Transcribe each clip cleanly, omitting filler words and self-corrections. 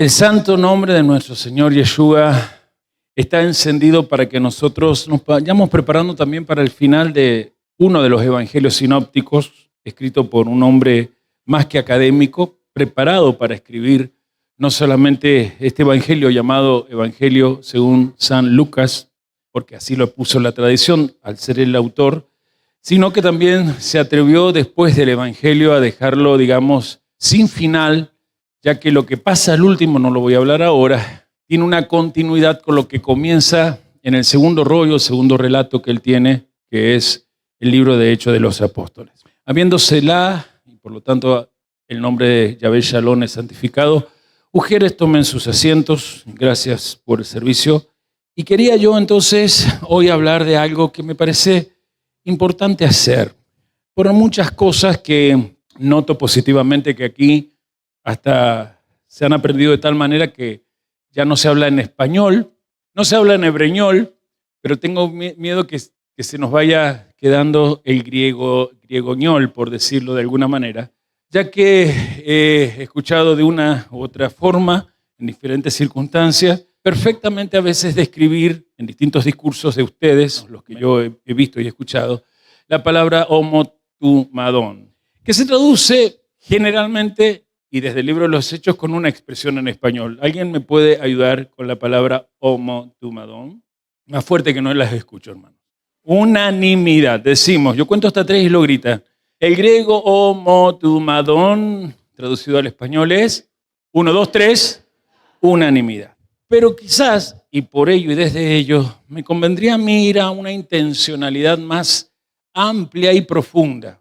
El santo nombre de nuestro Señor Yeshua está encendido para que nosotros nos vayamos preparando también para el final de uno de los evangelios sinópticos, escrito por un hombre más que académico, preparado para escribir no solamente este evangelio llamado Evangelio según San Lucas, porque así lo puso la tradición al ser el autor, sino que también se atrevió después del evangelio a dejarlo, digamos, sin final, ya que lo que pasa al último, no lo voy a hablar ahora, tiene una continuidad con lo que comienza en el segundo rollo, el segundo relato que él tiene, que es el libro de Hechos de los Apóstoles. Habiéndosela, y por lo tanto el nombre de Yahvé Shalom es santificado, mujeres tomen sus asientos, gracias por el servicio. Y quería yo entonces hoy hablar de algo que me parece importante hacer, por muchas cosas que noto positivamente que aquí hasta se han aprendido de tal manera que ya no se habla en español, no se habla en hebreñol, pero tengo miedo que se nos vaya quedando el griegoñol, por decirlo de alguna manera, ya que he escuchado de una u otra forma, en diferentes circunstancias, perfectamente a veces describir en distintos discursos de ustedes, los que yo he visto y escuchado, la palabra homotumadón, que se traduce generalmente y desde el libro de los Hechos con una expresión en español. ¿Alguien me puede ayudar con la palabra homotumadón? Más fuerte que no las escucho, hermano. Unanimidad, decimos, yo cuento hasta 3 y lo grita. El griego homotumadón, traducido al español es 1, 2, 3, unanimidad. Pero quizás, y por ello y desde ello, me convendría a mí ir a una intencionalidad más amplia y profunda,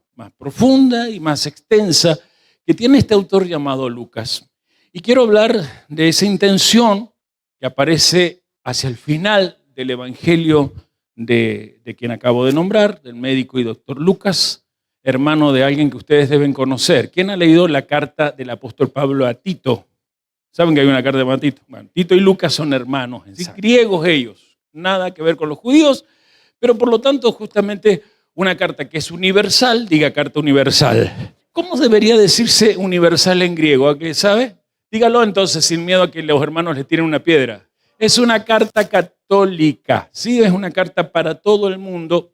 y más extensa, que tiene este autor llamado Lucas. Y quiero hablar de esa intención que aparece hacia el final del evangelio de quien acabo de nombrar, del médico y doctor Lucas, hermano de alguien que ustedes deben conocer. ¿Quién ha leído la carta del apóstol Pablo a Tito? ¿Saben que hay una carta de Tito? Bueno, Tito y Lucas son hermanos, griegos ellos, nada que ver con los judíos, pero por lo tanto justamente una carta que es universal, diga carta universal. ¿Cómo debería decirse universal en griego? ¿A qué sabe? Dígalo entonces sin miedo a que los hermanos les tiren una piedra. Es una carta católica, sí, es una carta para todo el mundo,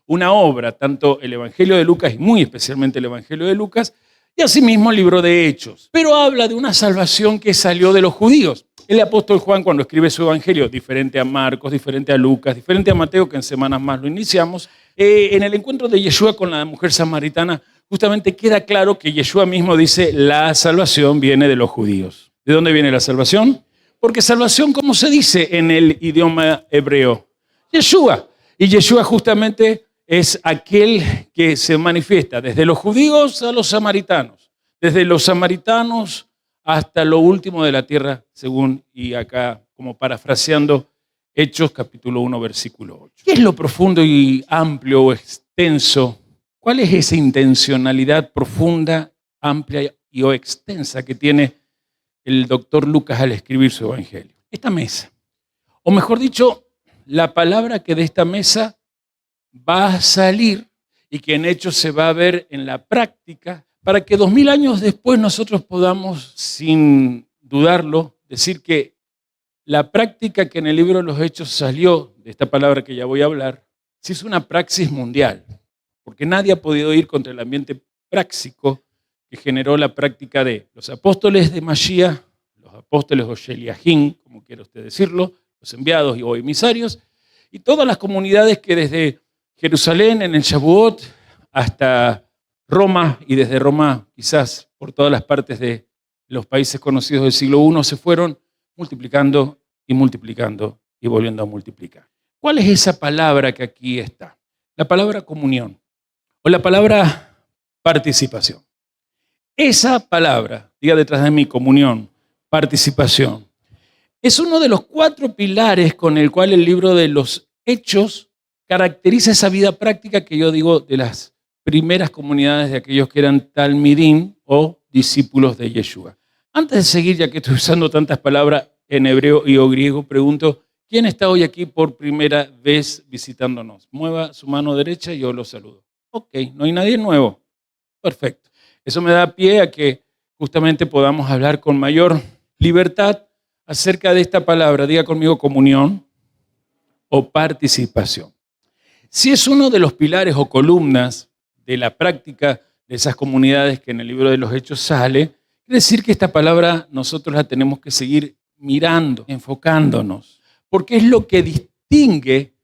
una obra, tanto el Evangelio de Lucas y muy especialmente el Evangelio de Lucas, y asimismo el libro de Hechos. Pero habla de una salvación que salió de los judíos. El apóstol Juan, cuando escribe su evangelio, diferente a Marcos, diferente a Lucas, diferente a Mateo, que en semanas más lo iniciamos, en el encuentro de Yeshua con la mujer samaritana, justamente queda claro que Yeshua mismo dice, la salvación viene de los judíos. ¿De dónde viene la salvación? Porque salvación, ¿cómo se dice en el idioma hebreo? Yeshua. Y Yeshua justamente es aquel que se manifiesta desde los judíos a los samaritanos, desde los samaritanos hasta lo último de la tierra, según, y acá como parafraseando, Hechos capítulo 1, versículo 8. ¿Qué es lo profundo y amplio o extenso? ¿Cuál es esa intencionalidad profunda, amplia y o extensa que tiene el doctor Lucas al escribir su evangelio? Esta mesa, o mejor dicho, la palabra que de esta mesa va a salir y que en Hechos se va a ver en la práctica para que 2000 años después nosotros podamos, sin dudarlo, decir que la práctica que en el libro de los Hechos salió de esta palabra que ya voy a hablar, sí es una praxis mundial, porque nadie ha podido ir contra el ambiente práctico que generó la práctica de los apóstoles de Mashiach, los apóstoles o Sheliahim, como quiera usted decirlo, los enviados o emisarios, y todas las comunidades que desde Jerusalén en el Shavuot hasta Roma, y desde Roma quizás por todas las partes de los países conocidos del siglo I se fueron multiplicando y multiplicando y volviendo a multiplicar. ¿Cuál es esa palabra que aquí está? La palabra comunión o la palabra participación. Esa palabra, diga detrás de mí, comunión, participación, es uno de los 4 pilares con el cual el libro de los Hechos caracteriza esa vida práctica que yo digo de las primeras comunidades de aquellos que eran talmidim o discípulos de Yeshua. Antes de seguir, ya que estoy usando tantas palabras en hebreo y o griego, pregunto, ¿quién está hoy aquí por primera vez visitándonos? Mueva su mano derecha y yo lo saludo. Ok, no hay nadie nuevo. Perfecto. Eso me da pie a que justamente podamos hablar con mayor libertad acerca de esta palabra. Diga conmigo comunión o participación. Si es uno de los pilares o columnas de la práctica de esas comunidades que en el libro de los Hechos sale, quiere decir que esta palabra nosotros la tenemos que seguir mirando, enfocándonos, porque es lo que distingue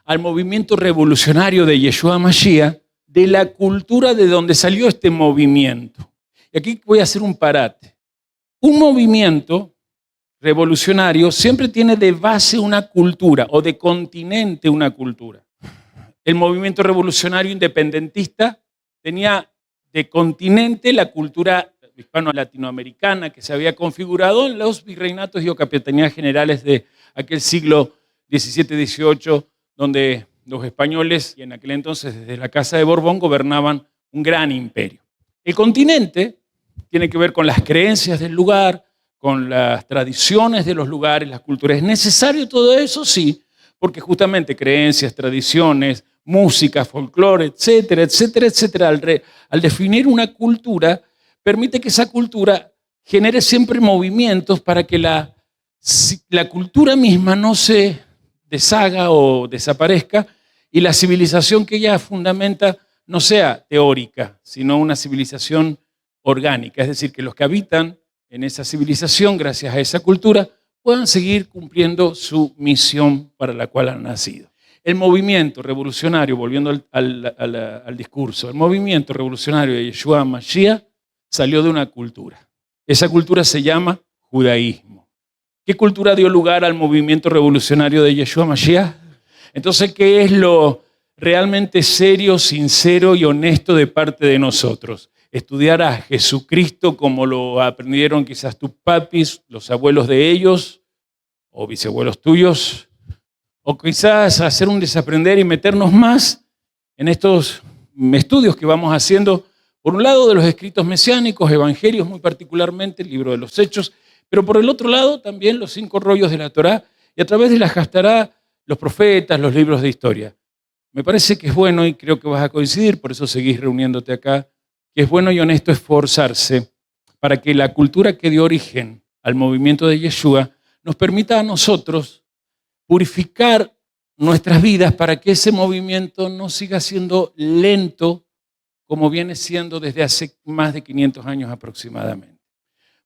al movimiento revolucionario de Yeshua Mashiach de la cultura de donde salió este movimiento. Y aquí voy a hacer un parate. Un movimiento revolucionario siempre tiene de base una cultura o de continente una cultura. El movimiento revolucionario independentista tenía de continente la cultura hispano-latinoamericana que se había configurado en los virreinatos y o capitanías generales de aquel siglo XVII-XVIII, donde los españoles, y en aquel entonces desde la Casa de Borbón, gobernaban un gran imperio. El continente tiene que ver con las creencias del lugar, con las tradiciones de los lugares, las culturas. ¿Es necesario todo eso? Sí, porque justamente creencias, tradiciones, música, folclore, etcétera, etcétera, etcétera, al definir una cultura, permite que esa cultura genere siempre movimientos para que la cultura misma no se deshaga o desaparezca y la civilización que ella fundamenta no sea teórica, sino una civilización orgánica. Es decir, que los que habitan en esa civilización, gracias a esa cultura, puedan seguir cumpliendo su misión para la cual han nacido. El movimiento revolucionario, volviendo al discurso, el movimiento revolucionario de Yeshua Mashiach salió de una cultura. Esa cultura se llama judaísmo. ¿Qué cultura dio lugar al movimiento revolucionario de Yeshua Mashiach? Entonces, ¿qué es lo realmente serio, sincero y honesto de parte de nosotros? Estudiar a Jesucristo como lo aprendieron quizás tus papis, los abuelos de ellos o bisabuelos tuyos, o quizás hacer un desaprender y meternos más en estos estudios que vamos haciendo, por un lado de los escritos mesiánicos, evangelios muy particularmente, el libro de los Hechos, pero por el otro lado también los 5 rollos de la Torá y a través de la Haftará, los profetas, los libros de historia. Me parece que es bueno y creo que vas a coincidir, por eso seguís reuniéndote acá, que es bueno y honesto esforzarse para que la cultura que dio origen al movimiento de Yeshua nos permita a nosotros purificar nuestras vidas para que ese movimiento no siga siendo lento como viene siendo desde hace más de 500 años aproximadamente.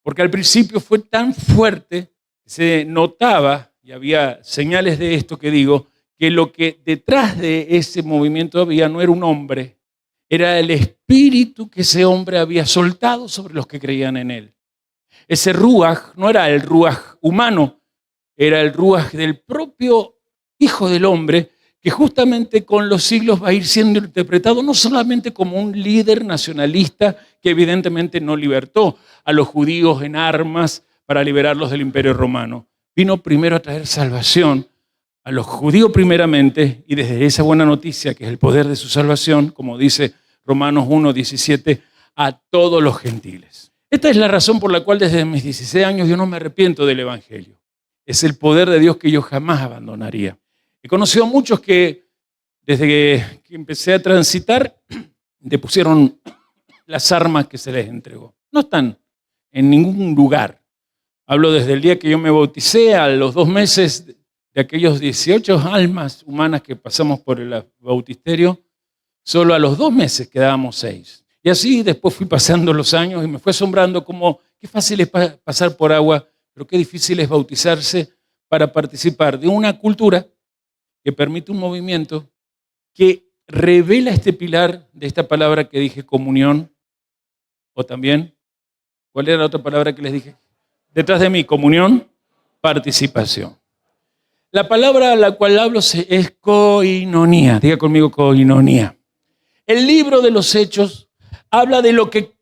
Porque al principio fue tan fuerte, se notaba, y había señales de esto que digo, que lo que detrás de ese movimiento había no era un hombre, era el espíritu que ese hombre había soltado sobre los que creían en él. Ese ruaj no era el ruaj humano, era el ruaj del propio Hijo del Hombre, que justamente con los siglos va a ir siendo interpretado no solamente como un líder nacionalista que evidentemente no libertó a los judíos en armas para liberarlos del Imperio Romano. Vino primero a traer salvación a los judíos primeramente y desde esa buena noticia que es el poder de su salvación, como dice Romanos 1:17, a todos los gentiles. Esta es la razón por la cual desde mis 16 años yo no me arrepiento del Evangelio. Es el poder de Dios que yo jamás abandonaría. He conocido a muchos que desde que empecé a transitar depusieron las armas que se les entregó. No están en ningún lugar. Hablo desde el día que yo me bauticé a los 2 meses de aquellos 18 almas humanas que pasamos por el bautisterio. Solo a los 2 meses quedábamos 6. Y así después fui pasando los años y me fue asombrando como qué fácil es pasar por agua, pero qué difícil es bautizarse para participar de una cultura que permite un movimiento que revela este pilar de esta palabra que dije, comunión, o también, ¿cuál era la otra palabra que les dije? Detrás de mí, comunión, participación. La palabra a la cual hablo es koinonía. Diga conmigo koinonía. El libro de los Hechos habla de lo que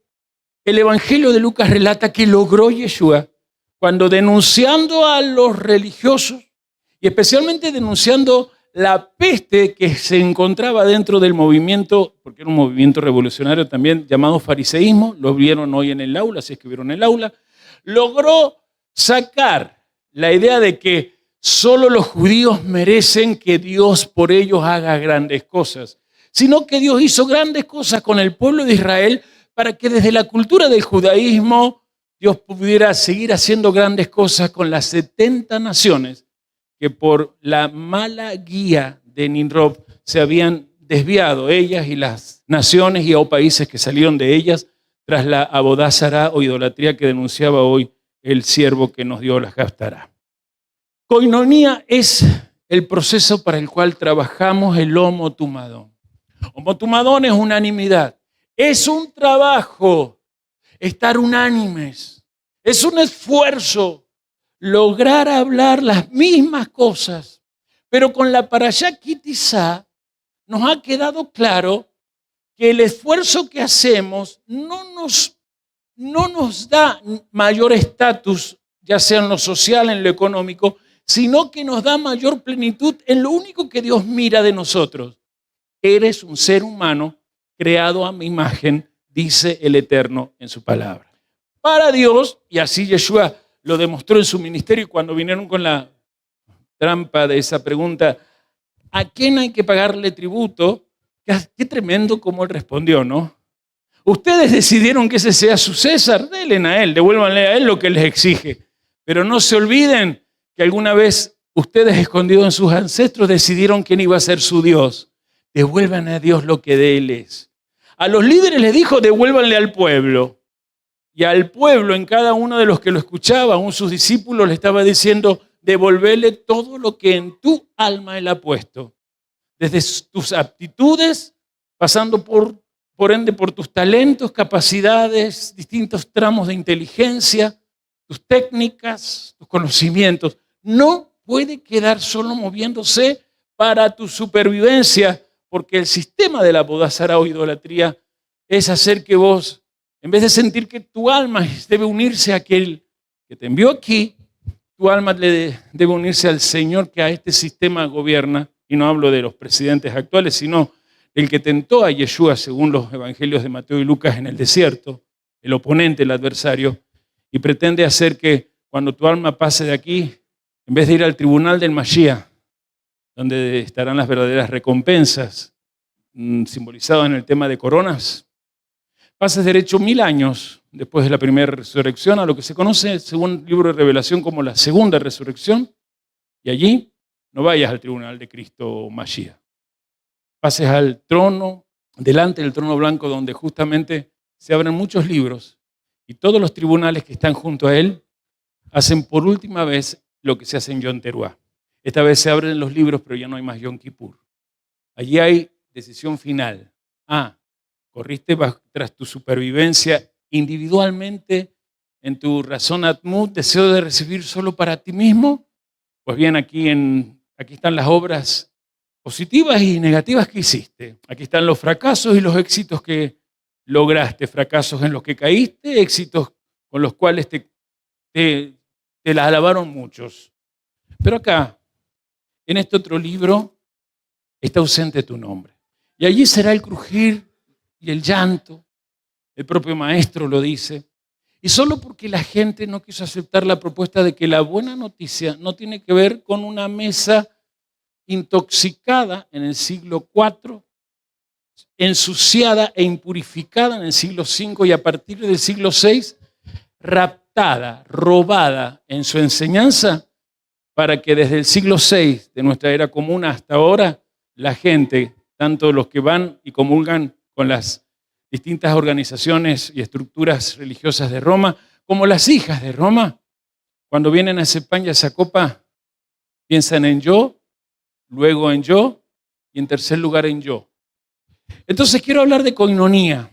el Evangelio de Lucas relata que logró Yeshua cuando denunciando a los religiosos y especialmente denunciando la peste que se encontraba dentro del movimiento, porque era un movimiento revolucionario también llamado fariseísmo, lo vieron hoy en el aula, si es que vieron el aula, logró sacar la idea de que solo los judíos merecen que Dios por ellos haga grandes cosas, sino que Dios hizo grandes cosas con el pueblo de Israel para que desde la cultura del judaísmo Dios pudiera seguir haciendo grandes cosas con las 70 naciones que por la mala guía de Nimrod se habían desviado, ellas y las naciones y o países que salieron de ellas tras la abodázara o idolatría que denunciaba hoy el siervo que nos dio la Haftará. Koinonía es el proceso para el cual trabajamos el homotumadón. Homotumadón es unanimidad. Es un trabajo, estar unánimes. Es un esfuerzo lograr hablar las mismas cosas. Pero con la Parashá Ki Tisa nos ha quedado claro que el esfuerzo que hacemos no nos da mayor estatus, ya sea en lo social, en lo económico, sino que nos da mayor plenitud en lo único que Dios mira de nosotros. Eres un ser humano creado a mi imagen, dice el Eterno en su palabra. Para Dios, y así Yeshua lo demostró en su ministerio cuando vinieron con la trampa de esa pregunta, ¿a quién hay que pagarle tributo? Qué tremendo como él respondió, ¿no? Ustedes decidieron que ese sea su César, denle a él, devuélvanle a él lo que les exige. Pero no se olviden que alguna vez ustedes, escondidos en sus ancestros, decidieron quién iba a ser su Dios. Devuelvan a Dios lo que de él es. A los líderes les dijo, devuélvanle al pueblo. Y al pueblo, en cada uno de los que lo escuchaba, aún sus discípulos le estaba diciendo, devolverle todo lo que en tu alma él ha puesto. Desde tus aptitudes, pasando por ende por tus talentos, capacidades, distintos tramos de inteligencia, tus técnicas, tus conocimientos. No puede quedar solo moviéndose para tu supervivencia, porque el sistema de la abodázara o idolatría es hacer que vos, en vez de sentir que tu alma debe unirse a aquel que te envió aquí, tu alma debe unirse al Señor que a este sistema gobierna. Y no hablo de los presidentes actuales, sino el que tentó a Yeshua, según los evangelios de Mateo y Lucas, en el desierto, el oponente, el adversario, y pretende hacer que cuando tu alma pase de aquí, en vez de ir al tribunal del Mashiach, donde estarán las verdaderas recompensas, simbolizadas en el tema de coronas, pases derecho 1000 años después de la primera resurrección a lo que se conoce, según el libro de Revelación, como la segunda resurrección, y allí no vayas al tribunal de Cristo Mashiach. Pases al trono, delante del trono blanco, donde justamente se abren muchos libros y todos los tribunales que están junto a él hacen por última vez lo que se hace en Yom Teruah. Esta vez se abren los libros, pero ya no hay más Yom Kippur. Allí hay decisión final. Corriste tras tu supervivencia individualmente en tu razón atmut, deseo de recibir solo para ti mismo. Pues bien, aquí están las obras positivas y negativas que hiciste. Aquí están los fracasos y los éxitos que lograste. Fracasos en los que caíste, éxitos con los cuales te la alabaron muchos. Pero acá, en este otro libro, está ausente tu nombre. Y allí será el crujir y el llanto. El propio maestro lo dice. Y solo porque la gente no quiso aceptar la propuesta de que la buena noticia no tiene que ver con una mesa intoxicada en el siglo IV, ensuciada e impurificada en el siglo V y a partir del siglo VI, raptada, robada en su enseñanza, para que desde el siglo VI de nuestra era común hasta ahora, la gente, tanto los que van y comulgan con las distintas organizaciones y estructuras religiosas de Roma, como las hijas de Roma, cuando vienen a ese pan y a esa copa, piensan en yo, luego en yo y en tercer lugar en yo. Entonces quiero hablar de koinonía,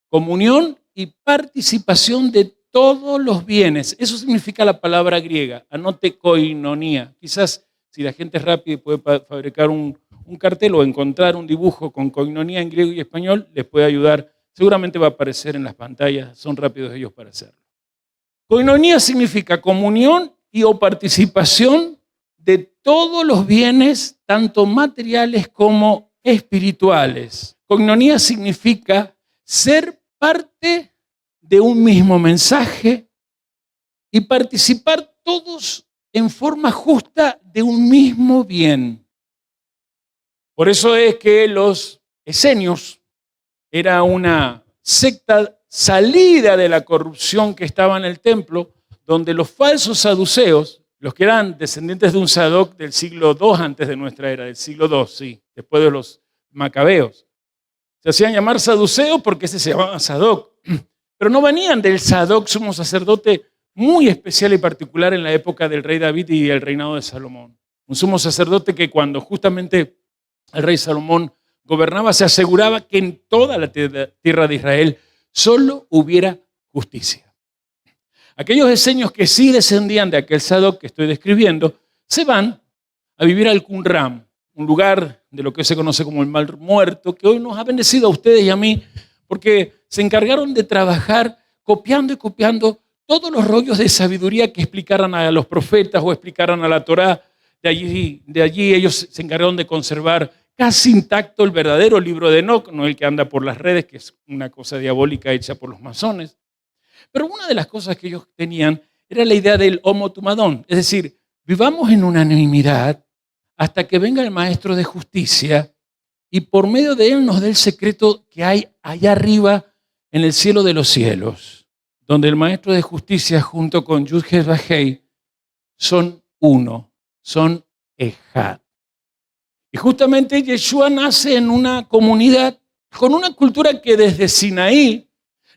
comunión y participación de todos los bienes. Eso significa la palabra griega, anote koinonía. Quizás si la gente es rápida y puede fabricar un cartel o encontrar un dibujo con koinonía en griego y español, les puede ayudar. Seguramente va a aparecer en las pantallas, son rápidos ellos para hacerlo. Koinonía significa comunión y o participación de todos los bienes, tanto materiales como espirituales. Koinonía significa ser parte de un mismo mensaje y participar todos en forma justa de un mismo bien. Por eso es que los esenios era una secta salida de la corrupción que estaba en el templo, donde los falsos saduceos, los que eran descendientes de un Sadoc del siglo II antes de nuestra era, del siglo II, sí, después de los macabeos, se hacían llamar saduceos porque ese se llamaba Sadoc, pero no venían del Sadoc, sumo sacerdote muy especial y particular en la época del rey David y el reinado de Salomón. Un sumo sacerdote que cuando justamente el rey Salomón gobernaba, se aseguraba que en toda la tierra de Israel solo hubiera justicia. Aquellos esenios que sí descendían de aquel Sadoc que estoy describiendo, se van a vivir al Qumran, un lugar de lo que se conoce como el Mar Muerto, que hoy nos ha bendecido a ustedes y a mí, porque se encargaron de trabajar copiando y copiando todos los rollos de sabiduría que explicaran a los profetas o explicaran a la Torá. De allí ellos se encargaron de conservar casi intacto el verdadero libro de Enoc, no el que anda por las redes, que es una cosa diabólica hecha por los masones. Pero una de las cosas que ellos tenían era la idea del homo tumadón, es decir, vivamos en unanimidad hasta que venga el maestro de justicia y por medio de él nos dé el secreto que hay allá arriba en el cielo de los cielos, donde el maestro de justicia junto con Yud-Heh-Vah-Hei son uno, son Ejad. Y justamente Yeshua nace en una comunidad con una cultura que desde Sinaí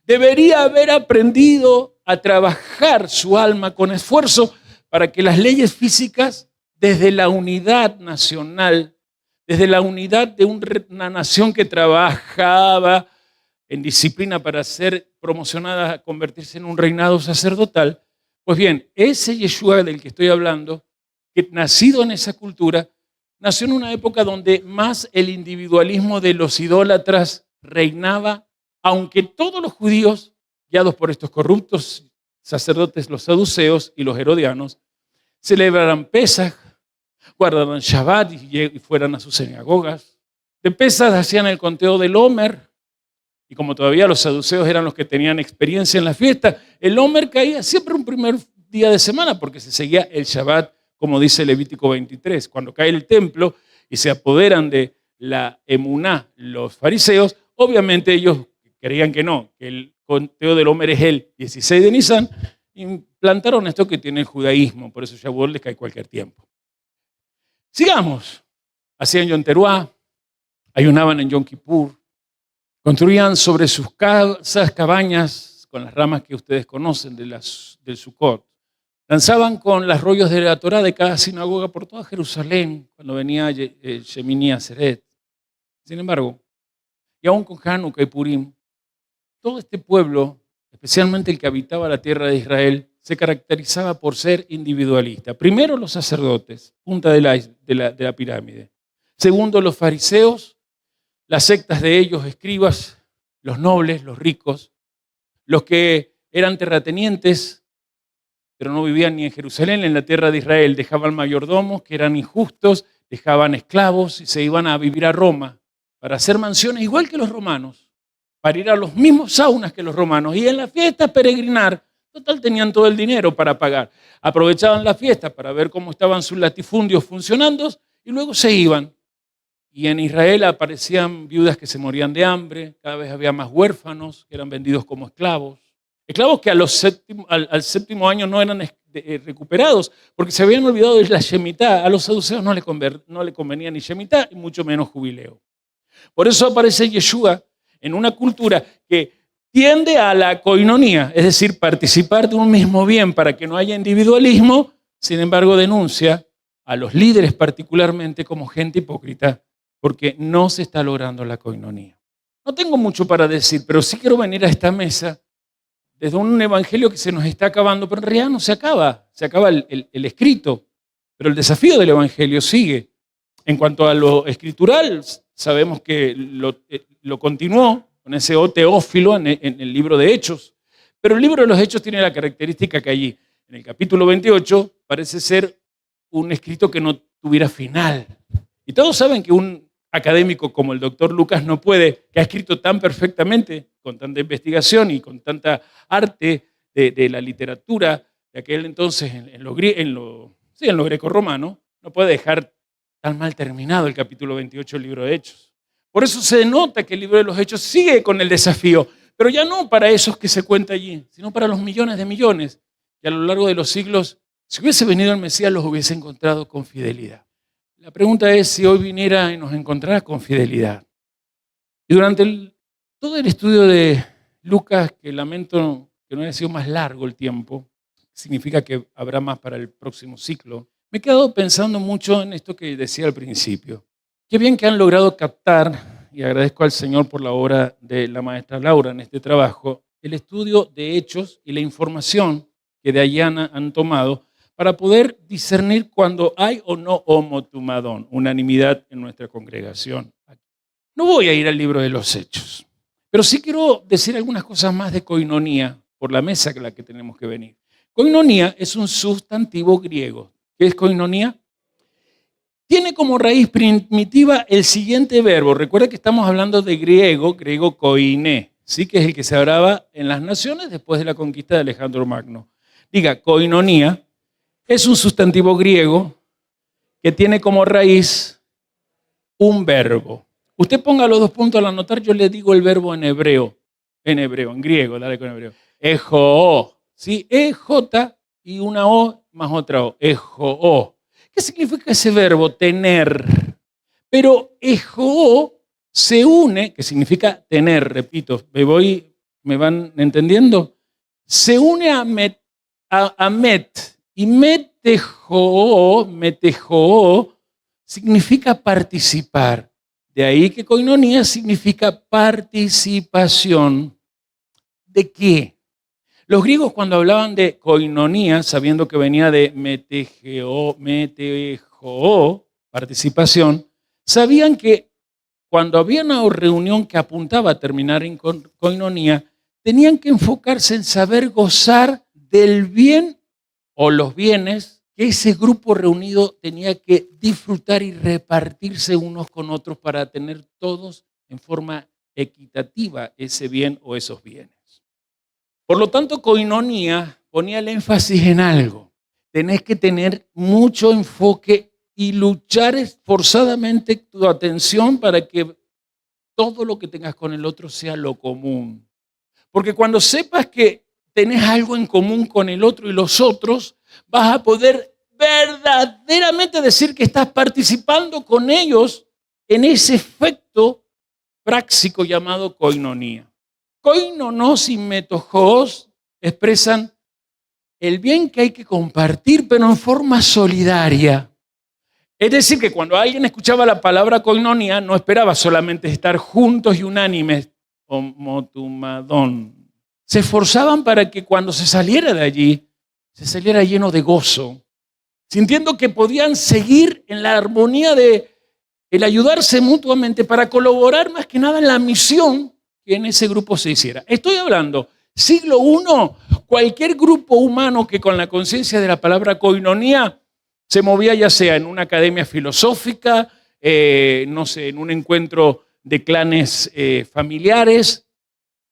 debería haber aprendido a trabajar su alma con esfuerzo para que las leyes físicas, desde la unidad nacional, desde la unidad de una nación que trabajaba en disciplina para ser promocionada a convertirse en un reinado sacerdotal, pues bien, ese Yeshua del que estoy hablando, que nacido en esa cultura, nació en una época donde más el individualismo de los idólatras reinaba, aunque todos los judíos, guiados por estos corruptos sacerdotes, los saduceos y los herodianos, celebraran Pesaj, guardaran Shabbat y fueran a sus sinagogas. De Pesaj hacían el conteo del Omer, y como todavía los saduceos eran los que tenían experiencia en la fiesta, el Omer caía siempre un primer día de semana porque se seguía el Shabbat, como dice Levítico 23. Cuando cae el templo y se apoderan de la emuná los fariseos, obviamente ellos creían que no, que el conteo del Omer es el 16 de Nisan, implantaron esto que tiene el judaísmo, por eso Shavuot les cae cualquier tiempo. Sigamos. Hacían Yom Teruá, ayunaban en Yom Kippur, construían sobre sus casas cabañas con las ramas que ustedes conocen del Sukkot. Danzaban con los rollos de la Torá de cada sinagoga por toda Jerusalén cuando venía Shemini Atzeret. Sin embargo, y aún con Hanukkah y Purim, todo este pueblo, especialmente el que habitaba la tierra de Israel, se caracterizaba por ser individualista. Primero los sacerdotes, punta de la pirámide. Segundo los fariseos, las sectas de ellos, escribas, los nobles, los ricos, los que eran terratenientes, pero no vivían ni en Jerusalén, ni en la tierra de Israel. Dejaban mayordomos que eran injustos, dejaban esclavos y se iban a vivir a Roma para hacer mansiones igual que los romanos, para ir a los mismos saunas que los romanos y en las fiestas peregrinar. Total, tenían todo el dinero para pagar. Aprovechaban la fiesta para ver cómo estaban sus latifundios funcionando y luego se iban. Y en Israel aparecían viudas que se morían de hambre, cada vez había más huérfanos que eran vendidos como esclavos. Esclavos que al séptimo año no eran recuperados porque se habían olvidado de la Shemitá. A los saduceos no le convenía ni Shemitá y mucho menos jubileo. Por eso aparece Yeshua en una cultura que tiende a la koinonía, es decir, participar de un mismo bien para que no haya individualismo, sin embargo denuncia a los líderes particularmente como gente hipócrita porque no se está logrando la koinonía. No tengo mucho para decir, pero sí quiero venir a esta mesa desde un evangelio que se nos está acabando, pero en realidad no se acaba el escrito, pero el desafío del evangelio sigue. En cuanto a lo escritural, sabemos que lo continuó con ese O Teófilo en el libro de Hechos, pero el libro de los Hechos tiene la característica que allí, en el capítulo 28, parece ser un escrito que no tuviera final. Y todos saben que un académico como el doctor Lucas no puede, que ha escrito tan perfectamente, con tanta investigación y con tanta arte de la literatura de aquel entonces en lo greco-romano, no puede dejar tan mal terminado el capítulo 28 del libro de Hechos. Por eso se denota que el libro de los Hechos sigue con el desafío, Pero ya no para esos que se cuenta allí, sino para los millones de millones que a lo largo de los siglos, si hubiese venido el Mesías, los hubiese encontrado con fidelidad. La pregunta es si hoy viniera y nos encontrara con fidelidad. Y durante todo el estudio de Lucas, que lamento que no haya sido más largo el tiempo, significa que habrá más para el próximo ciclo, me he quedado pensando mucho en esto que decía al principio. Qué bien que han logrado captar, y agradezco al Señor por la obra de la maestra Laura en este trabajo, el estudio de hechos y la información que de allá han tomado para poder discernir cuando hay o no homotumadón, unanimidad en nuestra congregación. No voy a ir al libro de los Hechos, pero sí quiero decir algunas cosas más de koinonía por la mesa a la que tenemos que venir. Koinonía es un sustantivo griego. ¿Qué es koinonía? Tiene como raíz primitiva el siguiente verbo. Recuerda que estamos hablando de griego koiné, ¿sí? Que es el que se hablaba en las naciones después de la conquista de Alejandro Magno. Diga, koinonía es un sustantivo griego que tiene como raíz un verbo. Usted ponga los dos puntos al anotar, yo le digo el verbo en hebreo, en griego, dale con hebreo. Ejo, ¿sí? EJ y una O más otra O, ejo. ¿Qué significa ese verbo? Tener. Pero ejo se une, que significa tener, repito, ¿me van entendiendo? Se une a met, y metejo significa participar. De ahí que koinonía significa participación. ¿De qué? Los griegos cuando hablaban de koinonía, sabiendo que venía de metejo, participación, sabían que cuando había una reunión que apuntaba a terminar en koinonía, tenían que enfocarse en saber gozar del bien o los bienes que ese grupo reunido tenía que disfrutar y repartirse unos con otros para tener todos en forma equitativa ese bien o esos bienes. Por lo tanto, koinonía ponía el énfasis en algo. Tenés que tener mucho enfoque y luchar esforzadamente tu atención para que todo lo que tengas con el otro sea lo común. Porque cuando sepas que tenés algo en común con el otro y los otros, vas a poder verdaderamente decir que estás participando con ellos en ese efecto práctico llamado koinonía. Koinonos y metojos expresan el bien que hay que compartir, pero en forma solidaria. Es decir, que cuando alguien escuchaba la palabra koinonía, no esperaba solamente estar juntos y unánimes, homotumadón. Se esforzaban para que cuando se saliera de allí, se saliera lleno de gozo, sintiendo que podían seguir en la armonía de el ayudarse mutuamente para colaborar más que nada en la misión que en ese grupo se hiciera. Estoy hablando, siglo I, cualquier grupo humano que con la conciencia de la palabra koinonía se movía ya sea en una academia filosófica, no sé, en un encuentro de clanes familiares,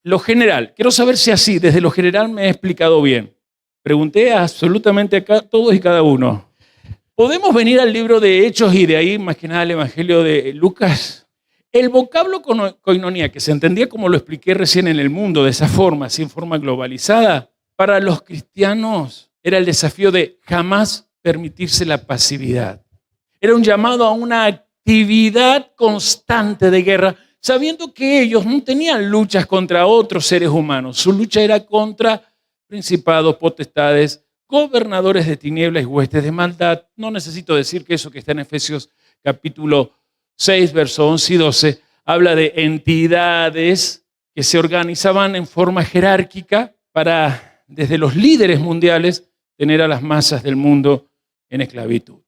lo general. Quiero saber si así, desde lo general me he explicado bien. Pregunté absolutamente a todos y cada uno. ¿Podemos venir al libro de Hechos y de ahí más que nada al Evangelio de Lucas? El vocablo koinonía, que se entendía como lo expliqué recién en el mundo, de esa forma, así en forma globalizada, para los cristianos era el desafío de jamás permitirse la pasividad. Era un llamado a una actividad constante de guerra, sabiendo que ellos no tenían luchas contra otros seres humanos. Su lucha era contra principados, potestades, gobernadores de tinieblas y huestes de maldad. No necesito decir que eso que está en Efesios capítulo 6, versos 11 y 12, habla de entidades que se organizaban en forma jerárquica para, desde los líderes mundiales, tener a las masas del mundo en esclavitud.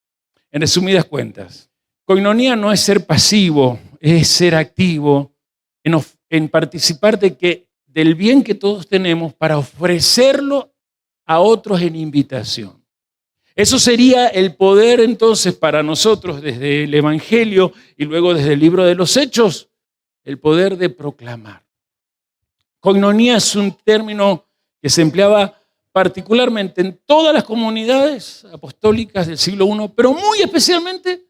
En resumidas cuentas, koinonía no es ser pasivo, es ser activo en participar del bien que todos tenemos para ofrecerlo a otros en invitación. Eso sería el poder entonces para nosotros desde el Evangelio y luego desde el libro de los Hechos, el poder de proclamar. Koinonía es un término que se empleaba particularmente en todas las comunidades apostólicas del siglo I, pero muy especialmente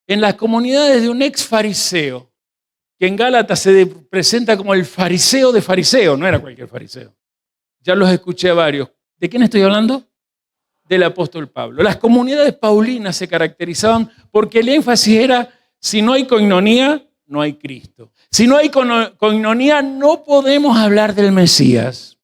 en las comunidades de un ex fariseo que en Gálatas se presenta como el fariseo de fariseo, no era cualquier fariseo. Ya los escuché a varios. ¿De quién estoy hablando? Del apóstol Pablo. Las comunidades paulinas se caracterizaban porque el énfasis era, si no hay koinonía, no hay Cristo. Si no hay koinonía, no podemos hablar del Mesías.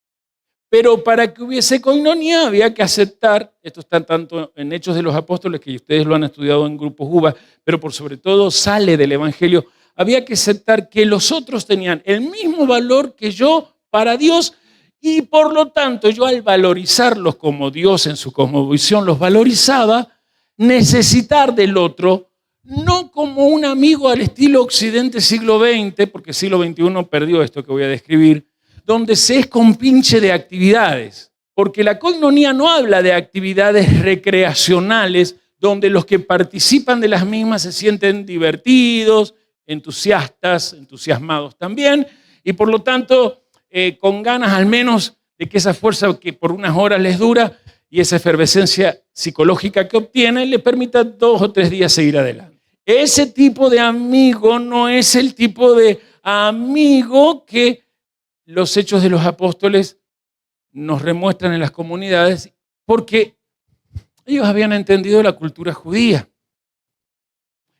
Pero para que hubiese koinonía había que aceptar, esto está tanto en Hechos de los Apóstoles, que ustedes lo han estudiado en grupos UBA, pero por sobre todo sale del Evangelio, había que aceptar que los otros tenían el mismo valor que yo para Dios, y por lo tanto yo al valorizarlos como Dios en su cosmovisión los valorizaba, necesitar del otro, no como un amigo al estilo Occidente siglo XX, porque siglo XXI perdió esto que voy a describir, donde se es compinche de actividades, porque la koinonía no habla de actividades recreacionales, donde los que participan de las mismas se sienten divertidos, entusiastas, entusiasmados también, y por lo tanto con ganas al menos de que esa fuerza que por unas horas les dura y esa efervescencia psicológica que obtienen le permita 2 o 3 días seguir adelante. Ese tipo de amigo no es el tipo de amigo que los Hechos de los Apóstoles nos remuestran en las comunidades, porque ellos habían entendido la cultura judía.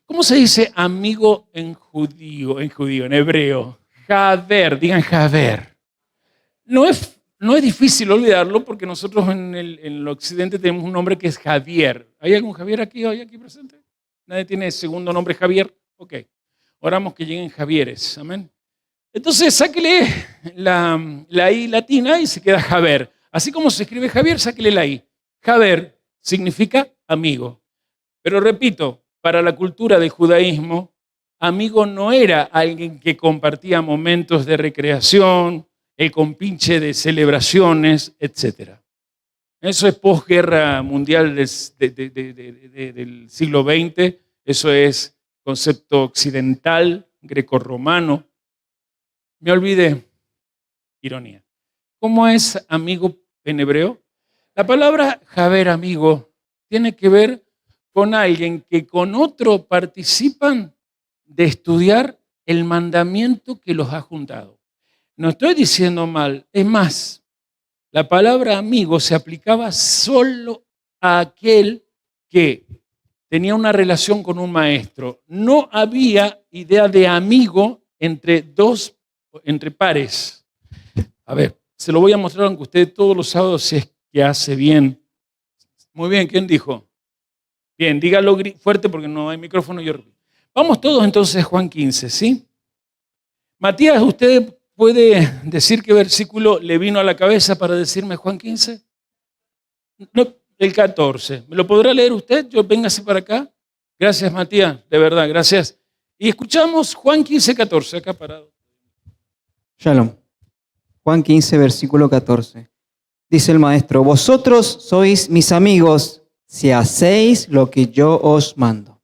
¿Cómo se dice amigo en judío, en hebreo? Javer, digan Javer. No es difícil olvidarlo porque nosotros en el occidente tenemos un nombre que es Javier. ¿Hay algún Javier aquí hoy aquí presente? ¿Nadie tiene segundo nombre Javier? Ok. Oramos que lleguen Javieres. Amén. Entonces sáquele la I latina y se queda Javer. Así como se escribe Javier, sáquele la I. Javer significa amigo. Pero repito, para la cultura del judaísmo, amigo no era alguien que compartía momentos de recreación, el compinche de celebraciones, etc. Eso es posguerra mundial del siglo XX, eso es concepto occidental, grecorromano. Me olvidé, ironía. ¿Cómo es amigo en hebreo? La palabra Javer, amigo, tiene que ver con alguien que con otro participan de estudiar el mandamiento que los ha juntado. No estoy diciendo mal, es más, la palabra amigo se aplicaba solo a aquel que tenía una relación con un maestro. No había idea de amigo entre pares. A ver, se lo voy a mostrar aunque usted todos los sábados si es que hace bien. Muy bien, ¿quién dijo? Bien, dígalo fuerte porque no hay micrófono. Vamos todos entonces a Juan 15, ¿sí? Matías, ¿usted puede decir qué versículo le vino a la cabeza para decirme Juan 15? No, el 14. ¿Me lo podrá leer usted? Véngase para acá. Gracias, Matías, de verdad, gracias. Y escuchamos Juan 15, 14, acá parado. Shalom. Juan 15, versículo 14. Dice el maestro, vosotros sois mis amigos si hacéis lo que yo os mando.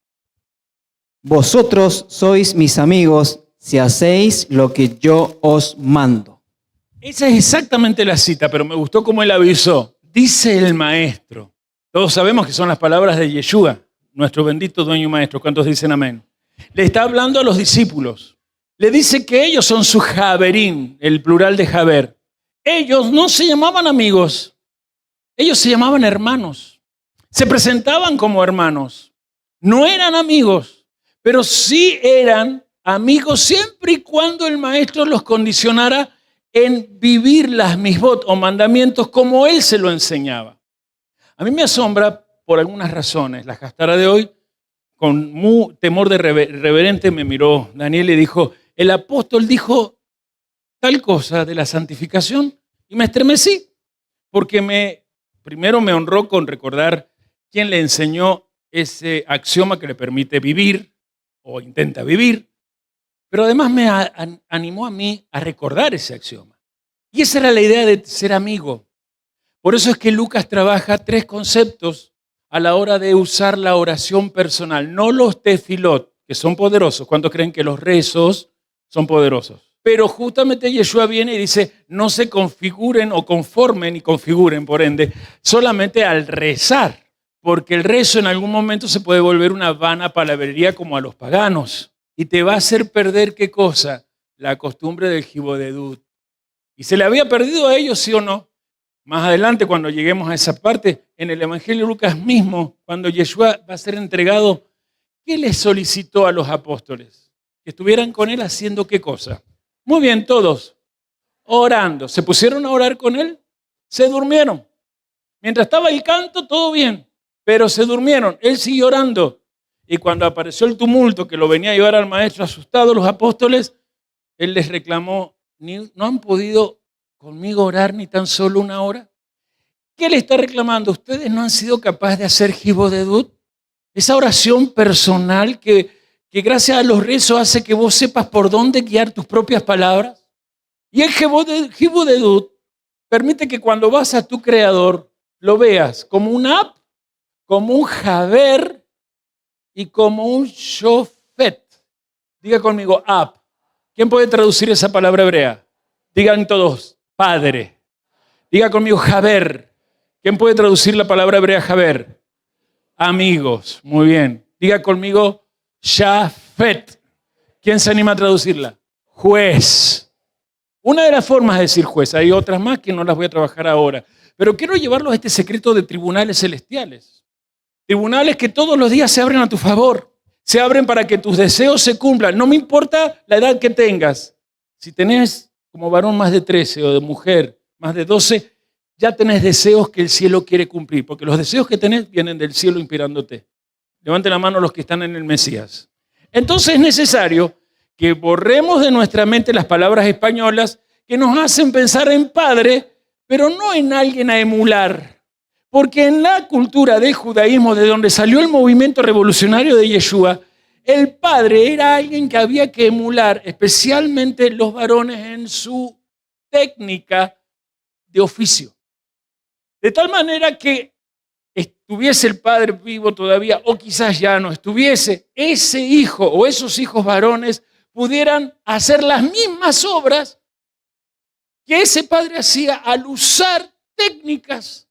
Vosotros sois mis amigos si hacéis lo que yo os mando. Esa es exactamente la cita, pero me gustó cómo él avisó. Dice el maestro. Todos sabemos que son las palabras de Yeshua, nuestro bendito dueño y maestro. ¿Cuántos dicen amén? Le está hablando a los discípulos. Le dice que ellos son su Javerín, el plural de Javer. Ellos no se llamaban amigos, ellos se llamaban hermanos. Se presentaban como hermanos. No eran amigos, pero sí eran amigos siempre y cuando el maestro los condicionara en vivir las misbot o mandamientos como él se lo enseñaba. A mí me asombra por algunas razones. La Haftará de hoy, con temor de reverente, me miró Daniel y dijo, el apóstol dijo tal cosa de la santificación y me estremecí porque primero me honró con recordar quién le enseñó ese axioma que le permite vivir o intenta vivir, pero además me animó a mí a recordar ese axioma. Y esa era la idea de ser amigo. Por eso es que Lucas trabaja 3 conceptos a la hora de usar la oración personal, no los tefilot, que son poderosos. ¿Cuántos creen que los rezos son poderosos? Pero justamente Yeshua viene y dice, no se configuren o conformen y configuren, por ende, solamente al rezar, porque el rezo en algún momento se puede volver una vana palabrería como a los paganos. y te va a hacer perder, ¿qué cosa? La costumbre del Jibodedut. ¿Y se le había perdido a ellos, sí o no? Más adelante, cuando lleguemos a esa parte, en el Evangelio de Lucas mismo, cuando Yeshua va a ser entregado, ¿qué les solicitó a los apóstoles? Que estuvieran con él haciendo ¿qué cosa? Muy bien, todos, orando. ¿Se pusieron a orar con él? Se durmieron. Mientras estaba el canto, todo bien, pero se durmieron. Él siguió orando. Y cuando apareció el tumulto que lo venía a llevar al maestro asustado, los apóstoles, él les reclamó, ¿no han podido conmigo orar ni tan solo una hora? ¿Qué le está reclamando? ¿Ustedes no han sido capaces de hacer Jibodedut? Esa oración personal que gracias a los rezos hace que vos sepas por dónde guiar tus propias palabras. Y el Jibodedut permite que cuando vas a tu creador lo veas como un app, como un Jaber y como un Shofet. Diga conmigo, app. ¿Quién puede traducir esa palabra hebrea? Digan todos, padre. Diga conmigo, Jaber. ¿Quién puede traducir la palabra hebrea Jaber? Amigos. Muy bien. Diga conmigo, Shafet. ¿Quién se anima a traducirla? Juez. Una de las formas de decir juez. Hay otras más que no las voy a trabajar ahora. Pero quiero llevarlos a este secreto de tribunales celestiales. Tribunales que todos los días se abren a tu favor. Se abren para que tus deseos se cumplan. No me importa la edad que tengas. Si tenés como varón más de 13 o de mujer más de 12, ya tenés deseos que el cielo quiere cumplir. Porque los deseos que tenés vienen del cielo inspirándote. Levanten la mano los que están en el Mesías. Entonces es necesario que borremos de nuestra mente las palabras españolas que nos hacen pensar en padre, pero no en alguien a emular. Porque en la cultura del judaísmo, de donde salió el movimiento revolucionario de Yeshua, el padre era alguien que había que emular, especialmente los varones en su técnica de oficio. De tal manera que estuviese el padre vivo todavía, o quizás ya no estuviese, ese hijo o esos hijos varones pudieran hacer las mismas obras que ese padre hacía al usar técnicas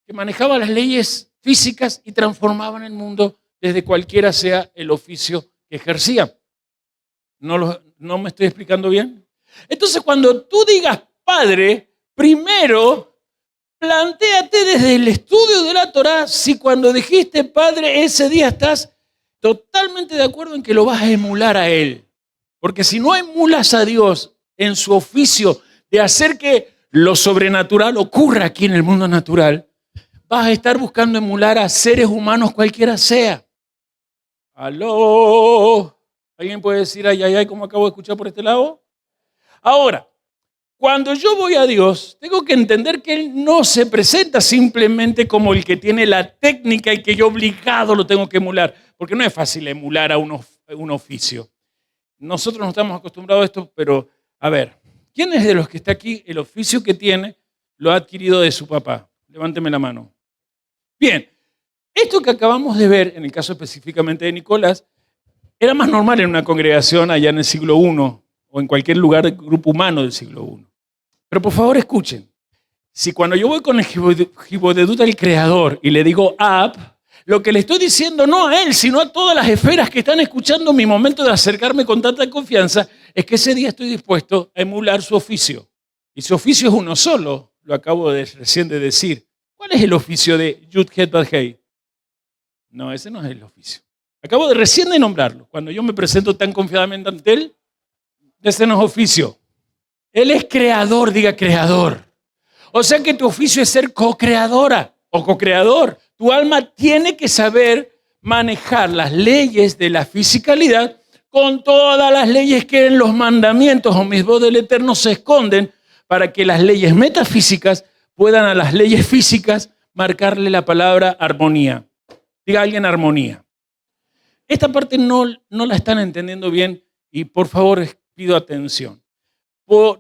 que manejaban las leyes físicas y transformaban el mundo desde cualquiera sea el oficio que ejercía. ¿No me estoy explicando bien? Entonces, cuando tú digas padre, primero plantéate desde el estudio de la Torá si cuando dijiste padre ese día estás totalmente de acuerdo en que lo vas a emular a él. Porque si no emulas a Dios en su oficio de hacer que lo sobrenatural ocurra aquí en el mundo natural, vas a estar buscando emular a seres humanos cualquiera sea. ¿Aló? ¿Alguien puede decir ay, ay, ay, como acabo de escuchar por este lado? Ahora, cuando yo voy a Dios, tengo que entender que Él no se presenta simplemente como el que tiene la técnica y que yo obligado lo tengo que emular, porque no es fácil emular a un oficio. Nosotros no estamos acostumbrados a esto, pero a ver, ¿quién es de los que está aquí el oficio que tiene lo ha adquirido de su papá? Levánteme la mano. Bien, esto que acabamos de ver, en el caso específicamente de Nicolás, era más normal en una congregación allá en el siglo I o en cualquier lugar del grupo humano del siglo I. Pero por favor escuchen, si cuando yo voy con el Jibodedut al Creador y le digo Ab, lo que le estoy diciendo no a él, sino a todas las esferas que están escuchando mi momento de acercarme con tanta confianza, es que ese día estoy dispuesto a emular su oficio. Y su oficio es uno solo, lo acabo recién de decir. ¿Cuál es el oficio de Yud Het Bad Hei? No, ese no es el oficio. Acabo recién de nombrarlo. Cuando yo me presento tan confiadamente ante él, ese no es oficio. Él es creador, diga creador. O sea que tu oficio es ser co-creadora o co-creador. Tu alma tiene que saber manejar las leyes de la fisicalidad con todas las leyes que en los mandamientos o mismos del Eterno se esconden para que las leyes metafísicas puedan a las leyes físicas marcarle la palabra armonía. Diga alguien armonía. Esta parte no la están entendiendo bien y por favor pido atención.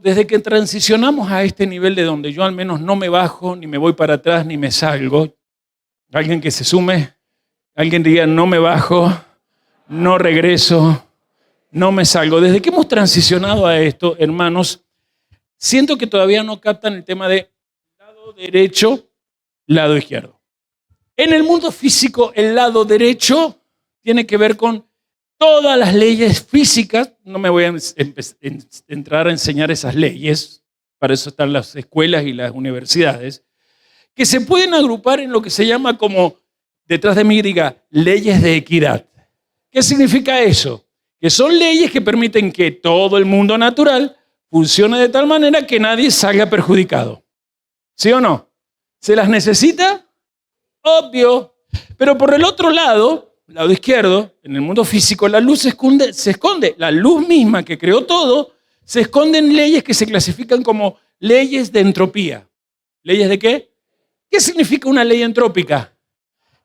Desde que transicionamos a este nivel de donde yo al menos no me bajo, ni me voy para atrás, ni me salgo. Alguien que se sume, alguien diga no me bajo, no regreso, no me salgo. Desde que hemos transicionado a esto, hermanos, siento que todavía no captan el tema de lado derecho, lado izquierdo. En el mundo físico, el lado derecho tiene que ver con todas las leyes físicas, no me voy a entrar a enseñar esas leyes, para eso están las escuelas y las universidades, que se pueden agrupar en lo que se llama como, detrás de mí diga, leyes de equidad. ¿Qué significa eso? Que son leyes que permiten que todo el mundo natural funcione de tal manera que nadie salga perjudicado. ¿Sí o no? ¿Se las necesita? Obvio. Pero por el otro lado izquierdo, en el mundo físico, la luz se esconde. La luz misma que creó todo, se esconde en leyes que se clasifican como leyes de entropía. ¿Leyes de qué? ¿Qué significa una ley entrópica?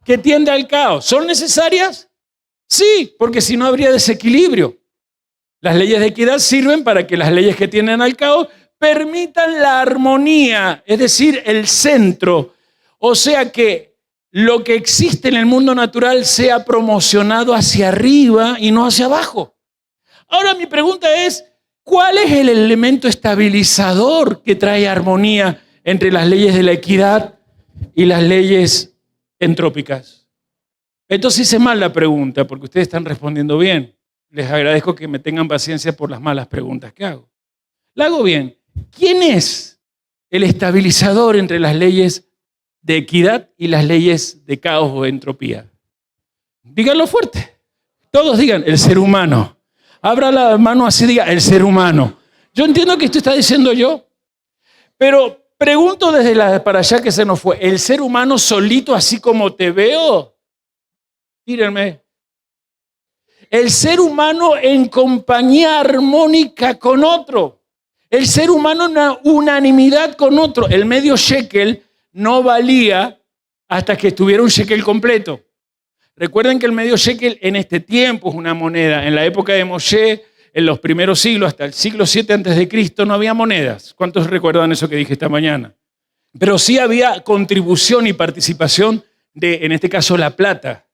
Que tiende al caos. ¿Son necesarias? Sí, porque si no habría desequilibrio. Las leyes de equidad sirven para que las leyes que tienden al caos permitan la armonía, es decir, el centro. O sea que lo que existe en el mundo natural sea promocionado hacia arriba y no hacia abajo. Ahora mi pregunta es, ¿cuál es el elemento estabilizador que trae armonía entre las leyes de la equidad y las leyes entrópicas? Entonces hice mal la pregunta, porque ustedes están respondiendo bien. Les agradezco que me tengan paciencia por las malas preguntas que hago. La hago bien. ¿Quién es el estabilizador entre las leyes de equidad y las leyes de caos o entropía? Díganlo fuerte. Todos digan, el ser humano. Abra la mano así, diga, el ser humano. Yo entiendo que esto está diciendo yo, pero pregunto desde para allá que se nos fue. ¿El ser humano solito, así como te veo? Tírenme. El ser humano en compañía armónica con otro. El ser humano en una unanimidad con otro. El medio shekel no valía hasta que estuviera un shekel completo. Recuerden que el medio shekel en este tiempo es una moneda. En la época de Moshe, en los primeros siglos, hasta el siglo 7 a.C., no había monedas. ¿Cuántos recuerdan eso que dije esta mañana? Pero sí había contribución y participación de, en este caso, la plata.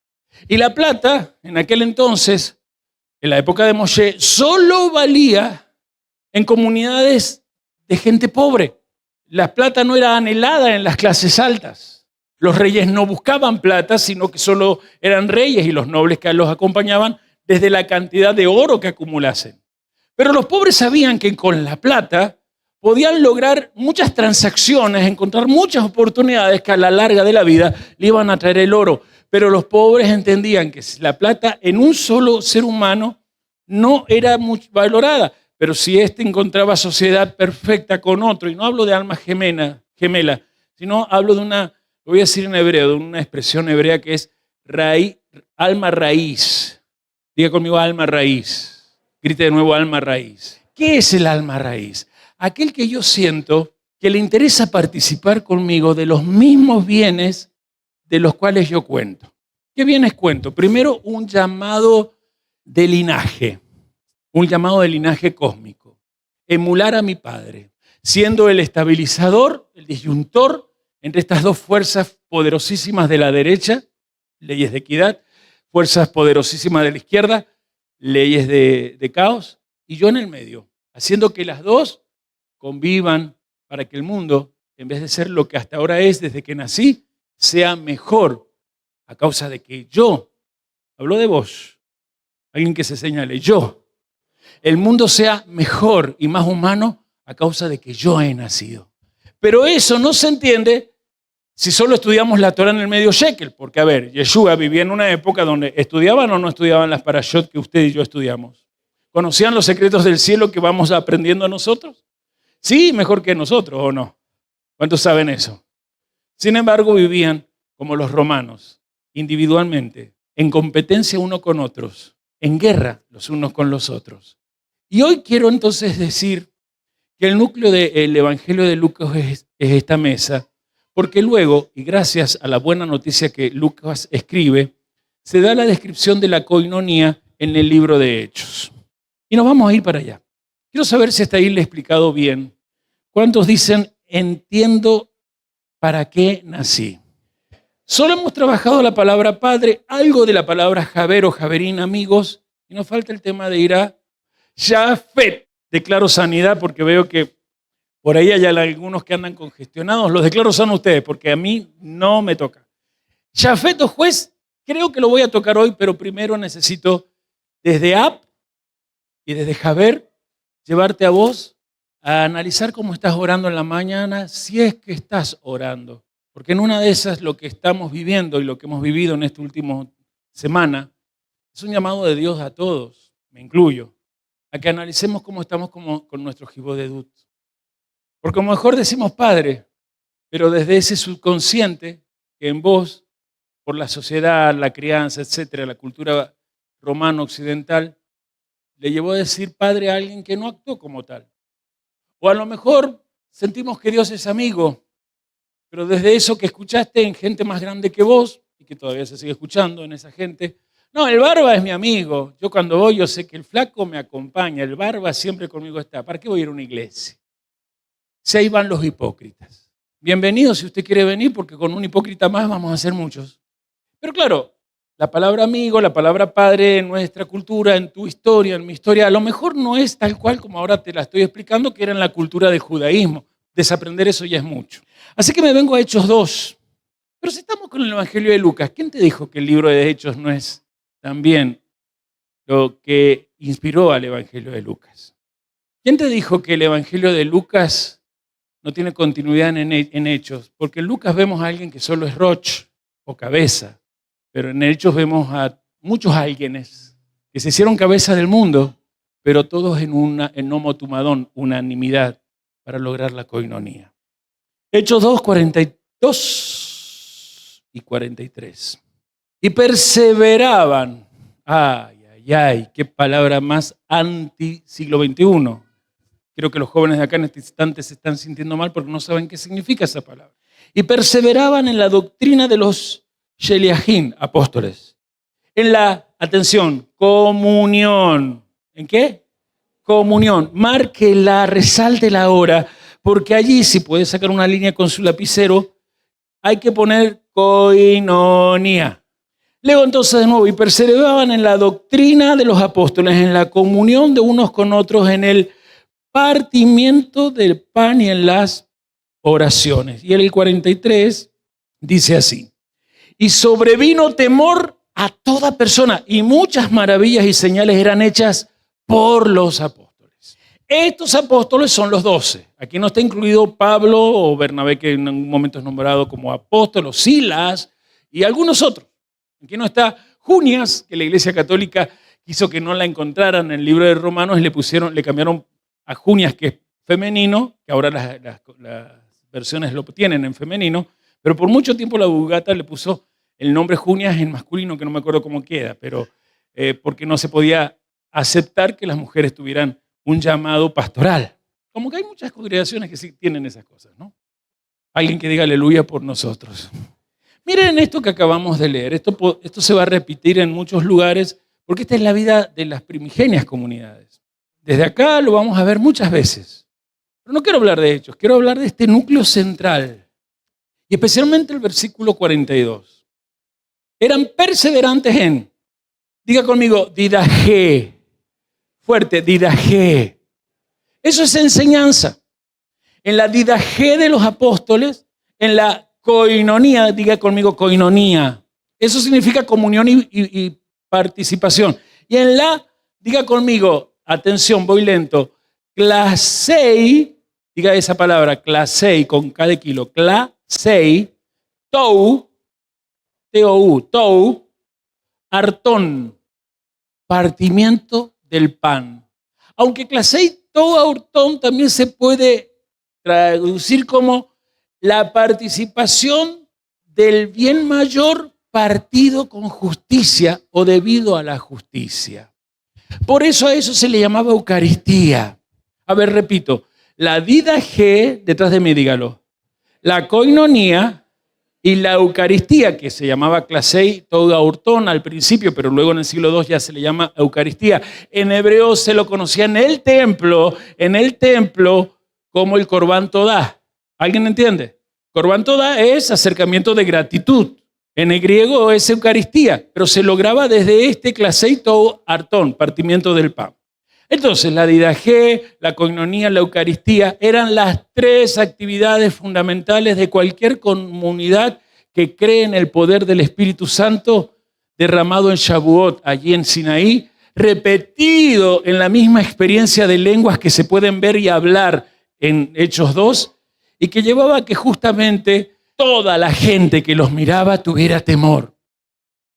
Y la plata, en aquel entonces, en la época de Moshe, solo valía en comunidades de gente pobre. La plata no era anhelada en las clases altas. Los reyes no buscaban plata, sino que solo eran reyes y los nobles que los acompañaban desde la cantidad de oro que acumulasen. Pero los pobres sabían que con la plata podían lograr muchas transacciones, encontrar muchas oportunidades que a la larga de la vida le iban a traer el oro. Pero los pobres entendían que la plata en un solo ser humano no era muy valorada. Pero si éste encontraba sociedad perfecta con otro, y no hablo de alma gemela, sino hablo de una, lo voy a decir en hebreo, de una expresión hebrea que es alma raíz. Diga conmigo alma raíz. Grite de nuevo alma raíz. ¿Qué es el alma raíz? Aquel que yo siento que le interesa participar conmigo de los mismos bienes de los cuales yo cuento. ¿Qué bienes cuento? Primero, un llamado de linaje cósmico. Emular a mi Padre, siendo el estabilizador, el disyuntor entre estas dos fuerzas poderosísimas de la derecha, leyes de equidad, fuerzas poderosísimas de la izquierda, leyes de caos, y yo en el medio, haciendo que las dos convivan para que el mundo, en vez de ser lo que hasta ahora es desde que nací, sea mejor a causa de que yo, hablo de vos, alguien que se señale, yo, el mundo sea mejor y más humano a causa de que yo he nacido. Pero eso no se entiende si solo estudiamos la Torah en el medio shekel, porque a ver, Yeshua vivía en una época donde estudiaban o no estudiaban las parashot que usted y yo estudiamos. ¿Conocían los secretos del cielo que vamos aprendiendo nosotros? Sí, mejor que nosotros, ¿o no? ¿Cuántos saben eso? Sin embargo, vivían como los romanos, individualmente, en competencia uno con otros, en guerra los unos con los otros. Y hoy quiero entonces decir que el núcleo del Evangelio de Lucas es esta mesa, porque luego, y gracias a la buena noticia que Lucas escribe, se da la descripción de la koinonía en el libro de Hechos. Y nos vamos a ir para allá. Quiero saber si hasta ahí le he explicado bien. ¿Cuántos dicen, entiendo para qué nací? Solo hemos trabajado la palabra padre, algo de la palabra Javer o Javerín, amigos, y nos falta el tema de Irá. Jafet, declaro sanidad porque veo que por ahí hay algunos que andan congestionados. Los declaro sanos ustedes porque a mí no me toca. Jafet o juez, creo que lo voy a tocar hoy, pero primero necesito desde App y desde Javer, llevarte a vos a analizar cómo estás orando en la mañana, si es que estás orando. Porque en una de esas lo que estamos viviendo y lo que hemos vivido en esta última semana es un llamado de Dios a todos, me incluyo, a que analicemos cómo estamos con nuestro Jibodedut. Porque a lo mejor decimos Padre, pero desde ese subconsciente que en vos, por la sociedad, la crianza, etcétera, la cultura romana occidental, le llevó a decir Padre a alguien que no actuó como tal. O a lo mejor sentimos que Dios es amigo, pero desde eso que escuchaste en gente más grande que vos, y que todavía se sigue escuchando en esa gente, no, el barba es mi amigo. Yo cuando voy, yo sé que el flaco me acompaña, el barba siempre conmigo está. ¿Para qué voy a ir a una iglesia? Si ahí van los hipócritas. Bienvenido si usted quiere venir, porque con un hipócrita más vamos a ser muchos. Pero claro, la palabra amigo, la palabra padre en nuestra cultura, en tu historia, en mi historia, a lo mejor no es tal cual como ahora te la estoy explicando, que era en la cultura del judaísmo. Desaprender eso ya es mucho. Así que me vengo a Hechos 2. Pero si estamos con el Evangelio de Lucas, ¿quién te dijo que el libro de Hechos no es también lo que inspiró al Evangelio de Lucas? ¿Quién te dijo que el Evangelio de Lucas no tiene continuidad en Hechos? Porque en Lucas vemos a alguien que solo es roch o cabeza, pero en Hechos vemos a muchos alguienes que se hicieron cabeza del mundo, pero todos en homotumadón, unanimidad, para lograr la coinonía. Hechos 2, 42 y 43. Y perseveraban. Ay, qué palabra más anti-siglo XXI. Creo que los jóvenes de acá en este instante se están sintiendo mal porque no saben qué significa esa palabra. Y perseveraban en la doctrina de los Sheliahim, apóstoles. En la, atención, comunión. ¿En qué? Comunión. Márquela, resáltela ahora, porque allí, si puede sacar una línea con su lapicero, hay que poner koinonía. Leo entonces de nuevo, y perseveraban en la doctrina de los apóstoles, en la comunión de unos con otros, en el partimiento del pan y en las oraciones. Y el 43 dice así, y sobrevino temor a toda persona, y muchas maravillas y señales eran hechas por los apóstoles. Estos apóstoles son los 12. Aquí no está incluido Pablo o Bernabé, que en algún momento es nombrado como apóstol, o Silas y algunos otros. Aquí no está Junias, que la Iglesia Católica quiso que no la encontraran en el libro de Romanos y le cambiaron a Junias, que es femenino, que ahora las versiones lo tienen en femenino, pero por mucho tiempo la Vulgata le puso el nombre Junias en masculino, que no me acuerdo cómo queda, pero porque no se podía aceptar que las mujeres tuvieran un llamado pastoral. Como que hay muchas congregaciones que sí tienen esas cosas, ¿no? Alguien que diga aleluya por nosotros. Miren esto que acabamos de leer. Esto se va a repetir en muchos lugares porque esta es la vida de las primigenias comunidades. Desde acá lo vamos a ver muchas veces. Pero no quiero hablar de hechos, quiero hablar de este núcleo central. Y especialmente el versículo 42. Eran perseverantes en, diga conmigo, didajé. Fuerte, didajé. Eso es enseñanza. En la didajé de los apóstoles, en la koinonía, diga conmigo koinonía. Eso significa comunión y participación. Y en la, diga conmigo, atención, voy lento, klasei, diga esa palabra, klasei, con K de kilo, klasei, tou, T-O-U, tou, artón, partimiento del pan. Aunque klasei, tou, artón también se puede traducir como la participación del bien mayor partido con justicia o debido a la justicia. Por eso a eso se le llamaba Eucaristía. A ver, repito, la didajé, detrás de mí dígalo, la koinonía y la Eucaristía, que se llamaba klasei tou aurtón al principio, pero luego en el siglo II ya se le llama Eucaristía. En hebreo se lo conocía en el templo como el Corbán Todá. ¿Alguien entiende? Corbán Todá es acercamiento de gratitud. En el griego es Eucaristía, pero se lograba desde este klasei tou artón, partimiento del pan. Entonces, la didajé, la koinonía, la Eucaristía eran las tres actividades fundamentales de cualquier comunidad que cree en el poder del Espíritu Santo derramado en Shavuot, allí en Sinaí. repetido en la misma experiencia de lenguas que se pueden ver y hablar en Hechos 2, y que llevaba a que justamente toda la gente que los miraba tuviera temor.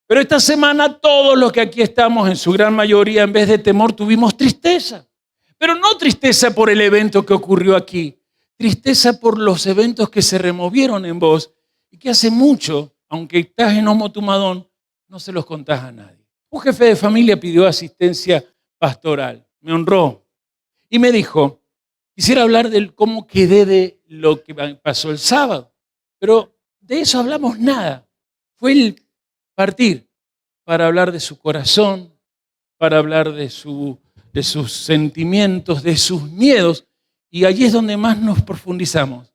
Pero esta semana todos los que aquí estamos, en su gran mayoría, en vez de temor, tuvimos tristeza. Pero no tristeza por el evento que ocurrió aquí, tristeza por los eventos que se removieron en vos y que hace mucho, aunque estás en Homo Tumadón, no se los contás a nadie. Un jefe de familia pidió asistencia pastoral, me honró y me dijo, quisiera hablar de cómo quedé de lo que pasó el sábado, pero de eso hablamos nada. Fue el partir para hablar de su corazón, para hablar de sus sentimientos, de sus miedos, y allí es donde más nos profundizamos.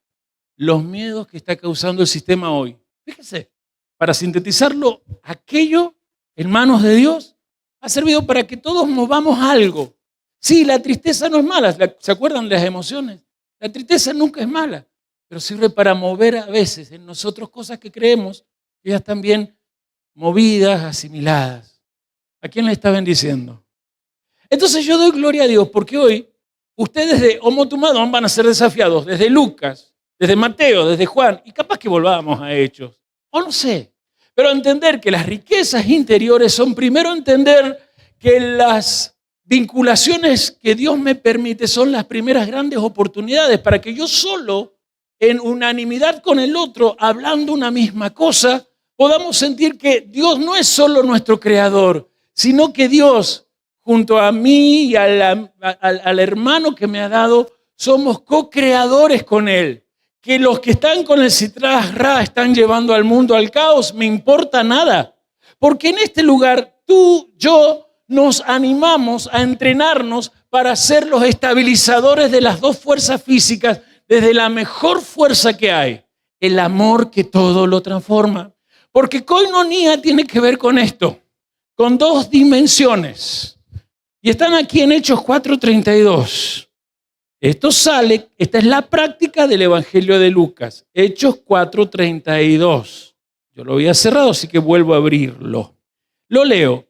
Los miedos que está causando el sistema hoy. Fíjese, para sintetizarlo, aquello en manos de Dios ha servido para que todos movamos algo. Sí, la tristeza no es mala, ¿se acuerdan de las emociones? La tristeza nunca es mala, pero sirve para mover a veces en nosotros cosas que creemos que ya están bien movidas, asimiladas. ¿A quién le está bendiciendo? Entonces yo doy gloria a Dios porque hoy ustedes de Homo Tumadón van a ser desafiados desde Lucas, desde Mateo, desde Juan, y capaz que volvamos a Hechos, o no sé. Pero entender que las riquezas interiores son primero entender que las vinculaciones que Dios me permite son las primeras grandes oportunidades para que yo solo, en unanimidad con el otro, hablando una misma cosa, podamos sentir que Dios no es solo nuestro creador, sino que Dios, junto a mí y al hermano que me ha dado, somos co-creadores con Él. Que los que están con el Sitras Ra están llevando al mundo al caos, me importa nada. Porque en este lugar tú, yo, nos animamos a entrenarnos para ser los estabilizadores de las dos fuerzas físicas desde la mejor fuerza que hay, el amor que todo lo transforma. Porque koinonía tiene que ver con esto, con dos dimensiones. Y están aquí en Hechos 4:32. Esto sale, esta es la práctica del Evangelio de Lucas, Hechos 4:32. Yo lo había cerrado, así que vuelvo a abrirlo. Lo leo.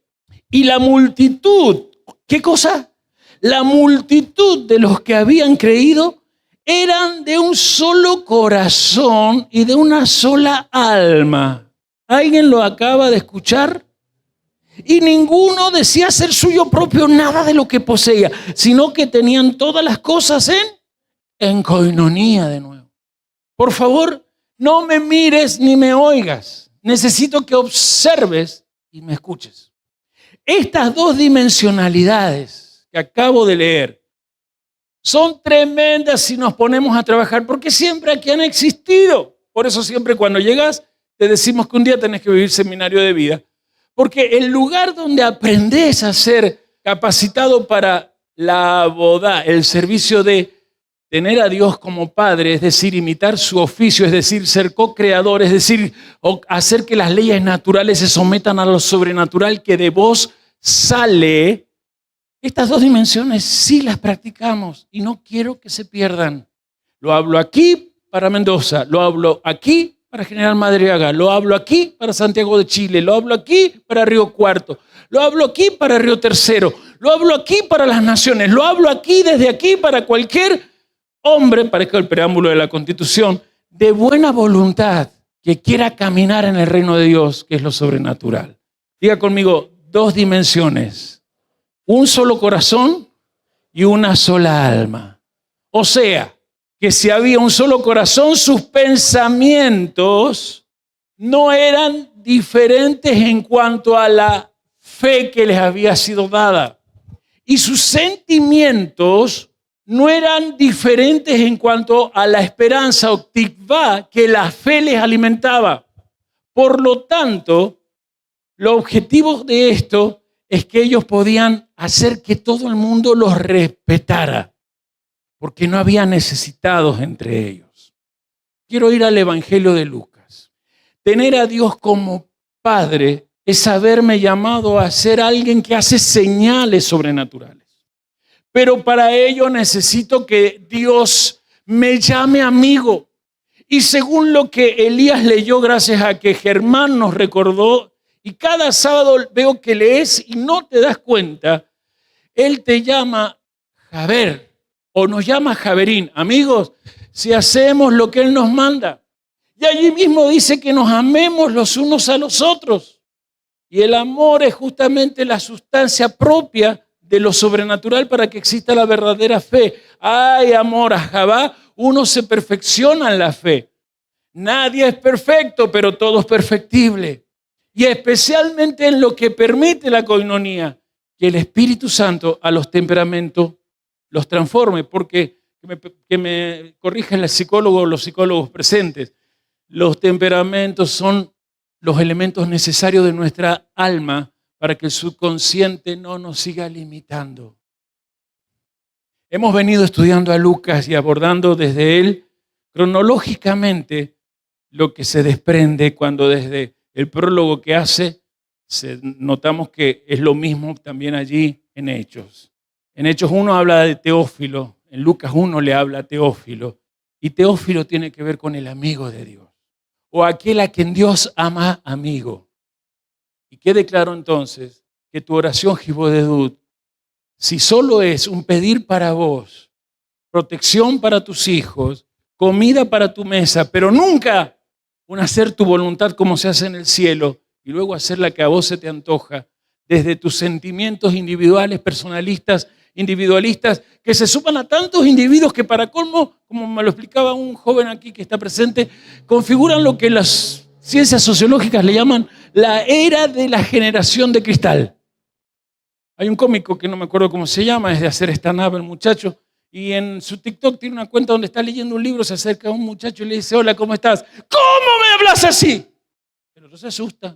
Y la multitud, ¿qué cosa? La multitud de los que habían creído eran de un solo corazón y de una sola alma. ¿Alguien lo acaba de escuchar? Y ninguno decía ser suyo propio nada de lo que poseía, sino que tenían todas las cosas en koinonía de nuevo. Por favor, no me mires ni me oigas. Necesito que observes y me escuches. Estas dos dimensionalidades que acabo de leer son tremendas si nos ponemos a trabajar, porque siempre aquí han existido. Por eso siempre cuando llegas te decimos que un día tenés que vivir seminario de vida. Porque el lugar donde aprendes a ser capacitado para la boda, el servicio de tener a Dios como Padre, es decir, imitar su oficio, es decir, ser co-creador, es decir, hacer que las leyes naturales se sometan a lo sobrenatural que de vos sale. Estas dos dimensiones sí las practicamos y no quiero que se pierdan. Lo hablo aquí para Mendoza, lo hablo aquí para General Madariaga, lo hablo aquí para Santiago de Chile, lo hablo aquí para Río Cuarto, lo hablo aquí para Río Tercero, lo hablo aquí para las naciones, lo hablo aquí, desde aquí, para cualquier hombre, parezca el preámbulo de la Constitución, de buena voluntad que quiera caminar en el reino de Dios, que es lo sobrenatural. Diga conmigo, dos dimensiones, un solo corazón y una sola alma. O sea, que si había un solo corazón, sus pensamientos no eran diferentes en cuanto a la fe que les había sido dada. Y sus sentimientos no eran diferentes en cuanto a la esperanza o tikvá que la fe les alimentaba. Por lo tanto, los objetivos de esto es que ellos podían hacer que todo el mundo los respetara, porque no había necesitados entre ellos. Quiero ir al Evangelio de Lucas. Tener a Dios como Padre es haberme llamado a ser alguien que hace señales sobrenaturales. Pero para ello necesito que Dios me llame amigo. Y según lo que Elías leyó, gracias a que Germán nos recordó y cada sábado veo que lees y no te das cuenta, Él te llama Javer o nos llama Javerín. Amigos, si hacemos lo que Él nos manda. Y allí mismo dice que nos amemos los unos a los otros. Y el amor es justamente la sustancia propia de lo sobrenatural para que exista la verdadera fe. Hay amor a Jehová, uno se perfecciona en la fe. Nadie es perfecto, pero todo es perfectible. Y especialmente en lo que permite la koinonía, que el Espíritu Santo a los temperamentos los transforme. Porque, que me corrijan los psicólogos presentes, los temperamentos son los elementos necesarios de nuestra alma para que el subconsciente no nos siga limitando. Hemos venido estudiando a Lucas y abordando desde él cronológicamente lo que se desprende cuando desde el prólogo que hace notamos que es lo mismo también allí en Hechos. En Hechos 1 habla de Teófilo, en Lucas 1 le habla a Teófilo, y Teófilo tiene que ver con el amigo de Dios, o aquel a quien Dios ama amigo. Y quede claro entonces que tu oración, Jibodedut, si solo es un pedir para vos, protección para tus hijos, comida para tu mesa, pero nunca un hacer tu voluntad como se hace en el cielo y luego hacer la que a vos se te antoja, desde tus sentimientos individuales, personalistas, individualistas, que se suman a tantos individuos que para colmo, como me lo explicaba un joven aquí que está presente, configuran lo que las ciencias sociológicas le llaman la era de la generación de cristal. Hay un cómico que no me acuerdo cómo se llama, es de hacer stand-up el muchacho, y en su TikTok tiene una cuenta donde está leyendo un libro, se acerca a un muchacho y le dice, hola, ¿cómo estás? ¿Cómo me hablas así? Pero no se asusta.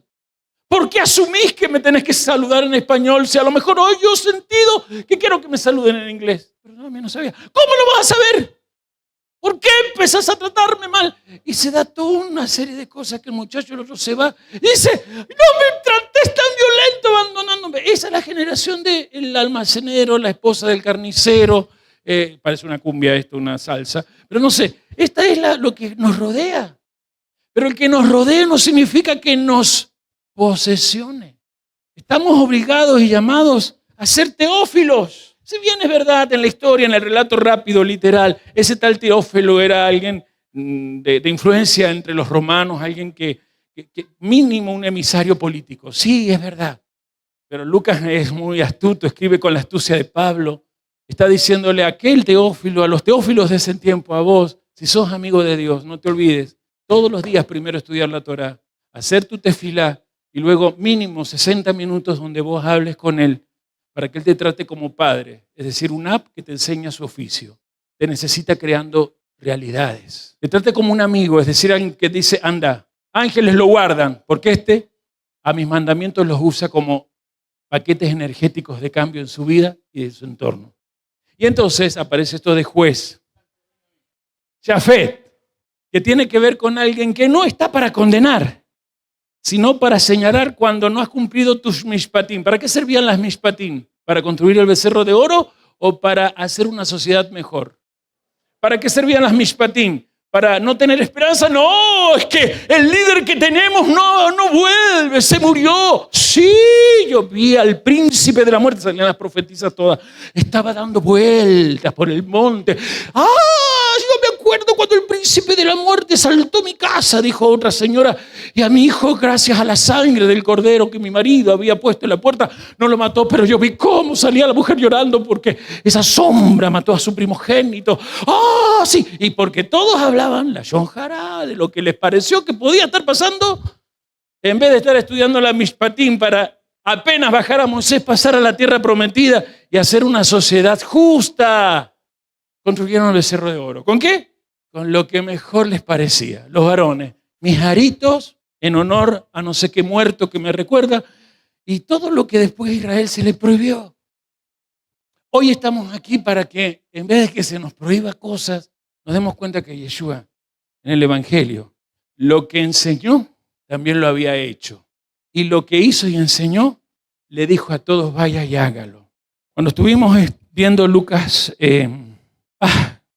¿Por qué asumís que me tenés que saludar en español? Si a lo mejor hoy yo he sentido que quiero que me saluden en inglés. Pero no, a mí no sabía. ¿Cómo lo vas a saber? ¿Por qué empezás a tratarme mal? Y se da toda una serie de cosas que el muchacho, el otro se va y dice, no me trates tan violento abandonándome. Esa es la generación del almacenero, la esposa del carnicero. Parece una cumbia esto, una salsa. Pero no sé, esta es lo que nos rodea. Pero el que nos rodea no significa que nos posesione. Estamos obligados y llamados a ser teófilos. Si bien es verdad en la historia, en el relato rápido, literal, ese tal Teófilo era alguien de influencia entre los romanos, alguien que mínimo un emisario político. Sí, es verdad. Pero Lucas es muy astuto, escribe con la astucia de Pablo. Está diciéndole a aquel Teófilo, a los teófilos de ese tiempo, a vos, si sos amigo de Dios, no te olvides, todos los días primero estudiar la Torá, hacer tu tefilá y luego mínimo 60 minutos donde vos hables con Él para que Él te trate como padre, es decir, una app que te enseña su oficio, te necesita creando realidades. Te trate como un amigo, es decir, alguien que dice, anda, ángeles lo guardan, porque a mis mandamientos los usa como paquetes energéticos de cambio en su vida y en su entorno. Y entonces aparece esto de juez, Jafet, que tiene que ver con alguien que no está para condenar, sino para señalar cuando no has cumplido tus mishpatim. ¿Para qué servían las mishpatim? ¿Para construir el becerro de oro o para hacer una sociedad mejor? ¿Para qué servían las mishpatim? ¿Para no tener esperanza? No, es que el líder que tenemos no vuelve, se murió. Sí, yo vi al príncipe de la muerte, salían las profetisas todas, estaba dando vueltas por el monte. Yo me acuerdo cuando el príncipe de la muerte saltó mi casa, dijo otra señora, y a mi hijo, gracias a la sangre del cordero que mi marido había puesto en la puerta, no lo mató, pero yo vi cómo salía la mujer llorando porque esa sombra mató a su primogénito. Sí, y porque todos hablaban la Shonjara de lo que les pareció que podía estar pasando, en vez de estar estudiando la Mishpatim para apenas bajar a Moisés, pasar a la tierra prometida y hacer una sociedad justa. Construyeron el becerro de oro. ¿Con qué? Con lo que mejor les parecía. Los varones, mis aritos en honor a no sé qué muerto que me recuerda, y todo lo que después a Israel se le prohibió. Hoy estamos aquí para que, en vez de que se nos prohíba cosas, nos demos cuenta que Yeshua, en el Evangelio, lo que enseñó, también lo había hecho. Y lo que hizo y enseñó, le dijo a todos, vaya y hágalo. Cuando estuvimos viendo Lucas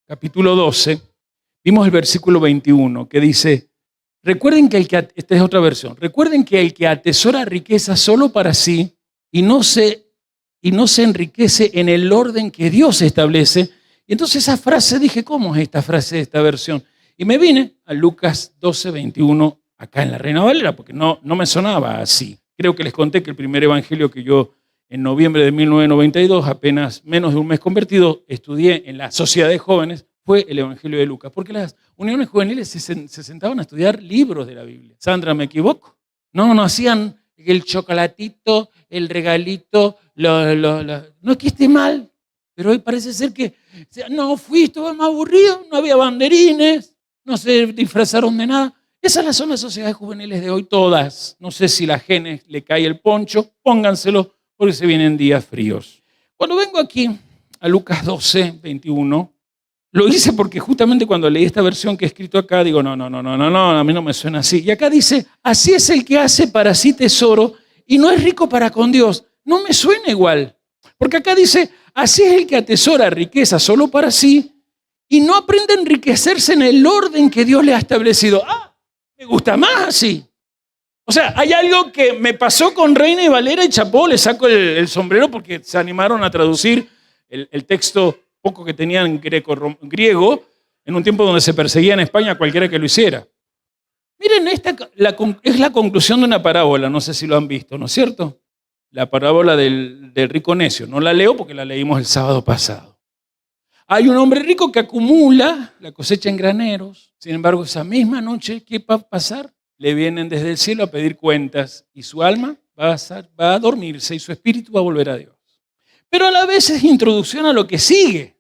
capítulo 12, vimos el versículo 21 que dice, Recuerden que esta es otra versión, recuerden que el que atesora riqueza solo para sí y no se enriquece en el orden que Dios establece. Y entonces esa frase, dije, ¿cómo es esta frase de esta versión? Y me vine a Lucas 12, 21, acá en la Reina Valera, porque no me sonaba así. Creo que les conté que el primer evangelio que yo, en noviembre de 1992, apenas menos de un mes convertido, estudié en la Sociedad de Jóvenes, fue el Evangelio de Lucas, porque las uniones juveniles se sentaban a estudiar libros de la Biblia. Sandra, ¿me equivoco? No hacían el chocolatito, el regalito, no es que esté mal, pero hoy parece ser que no fui, estuve más aburrido, no había banderines, no se disfrazaron de nada. Esas son las sociedades juveniles de hoy todas. No sé si a la Genes le cae el poncho, pónganselo porque se vienen días fríos. Cuando vengo aquí a Lucas 12, 21, lo hice porque justamente cuando leí esta versión que he escrito acá, digo, no, a mí no me suena así. Y acá dice, así es el que hace para sí tesoro y no es rico para con Dios. No me suena igual. Porque acá dice, así es el que atesora riqueza solo para sí y no aprende a enriquecerse en el orden que Dios le ha establecido. Me gusta más así. O sea, hay algo que me pasó con Reina y Valera y Chapó, le saco el sombrero porque se animaron a traducir el texto poco que tenían griego, en un tiempo donde se perseguía en España a cualquiera que lo hiciera. Miren, esta es la conclusión de una parábola, no sé si lo han visto, ¿no es cierto? La parábola del rico necio. No la leo porque la leímos el sábado pasado. Hay un hombre rico que acumula la cosecha en graneros, sin embargo, esa misma noche, ¿qué va a pasar? Le vienen desde el cielo a pedir cuentas y su alma va a dormirse y su espíritu va a volver a Dios. Pero a la vez es introducción a lo que sigue,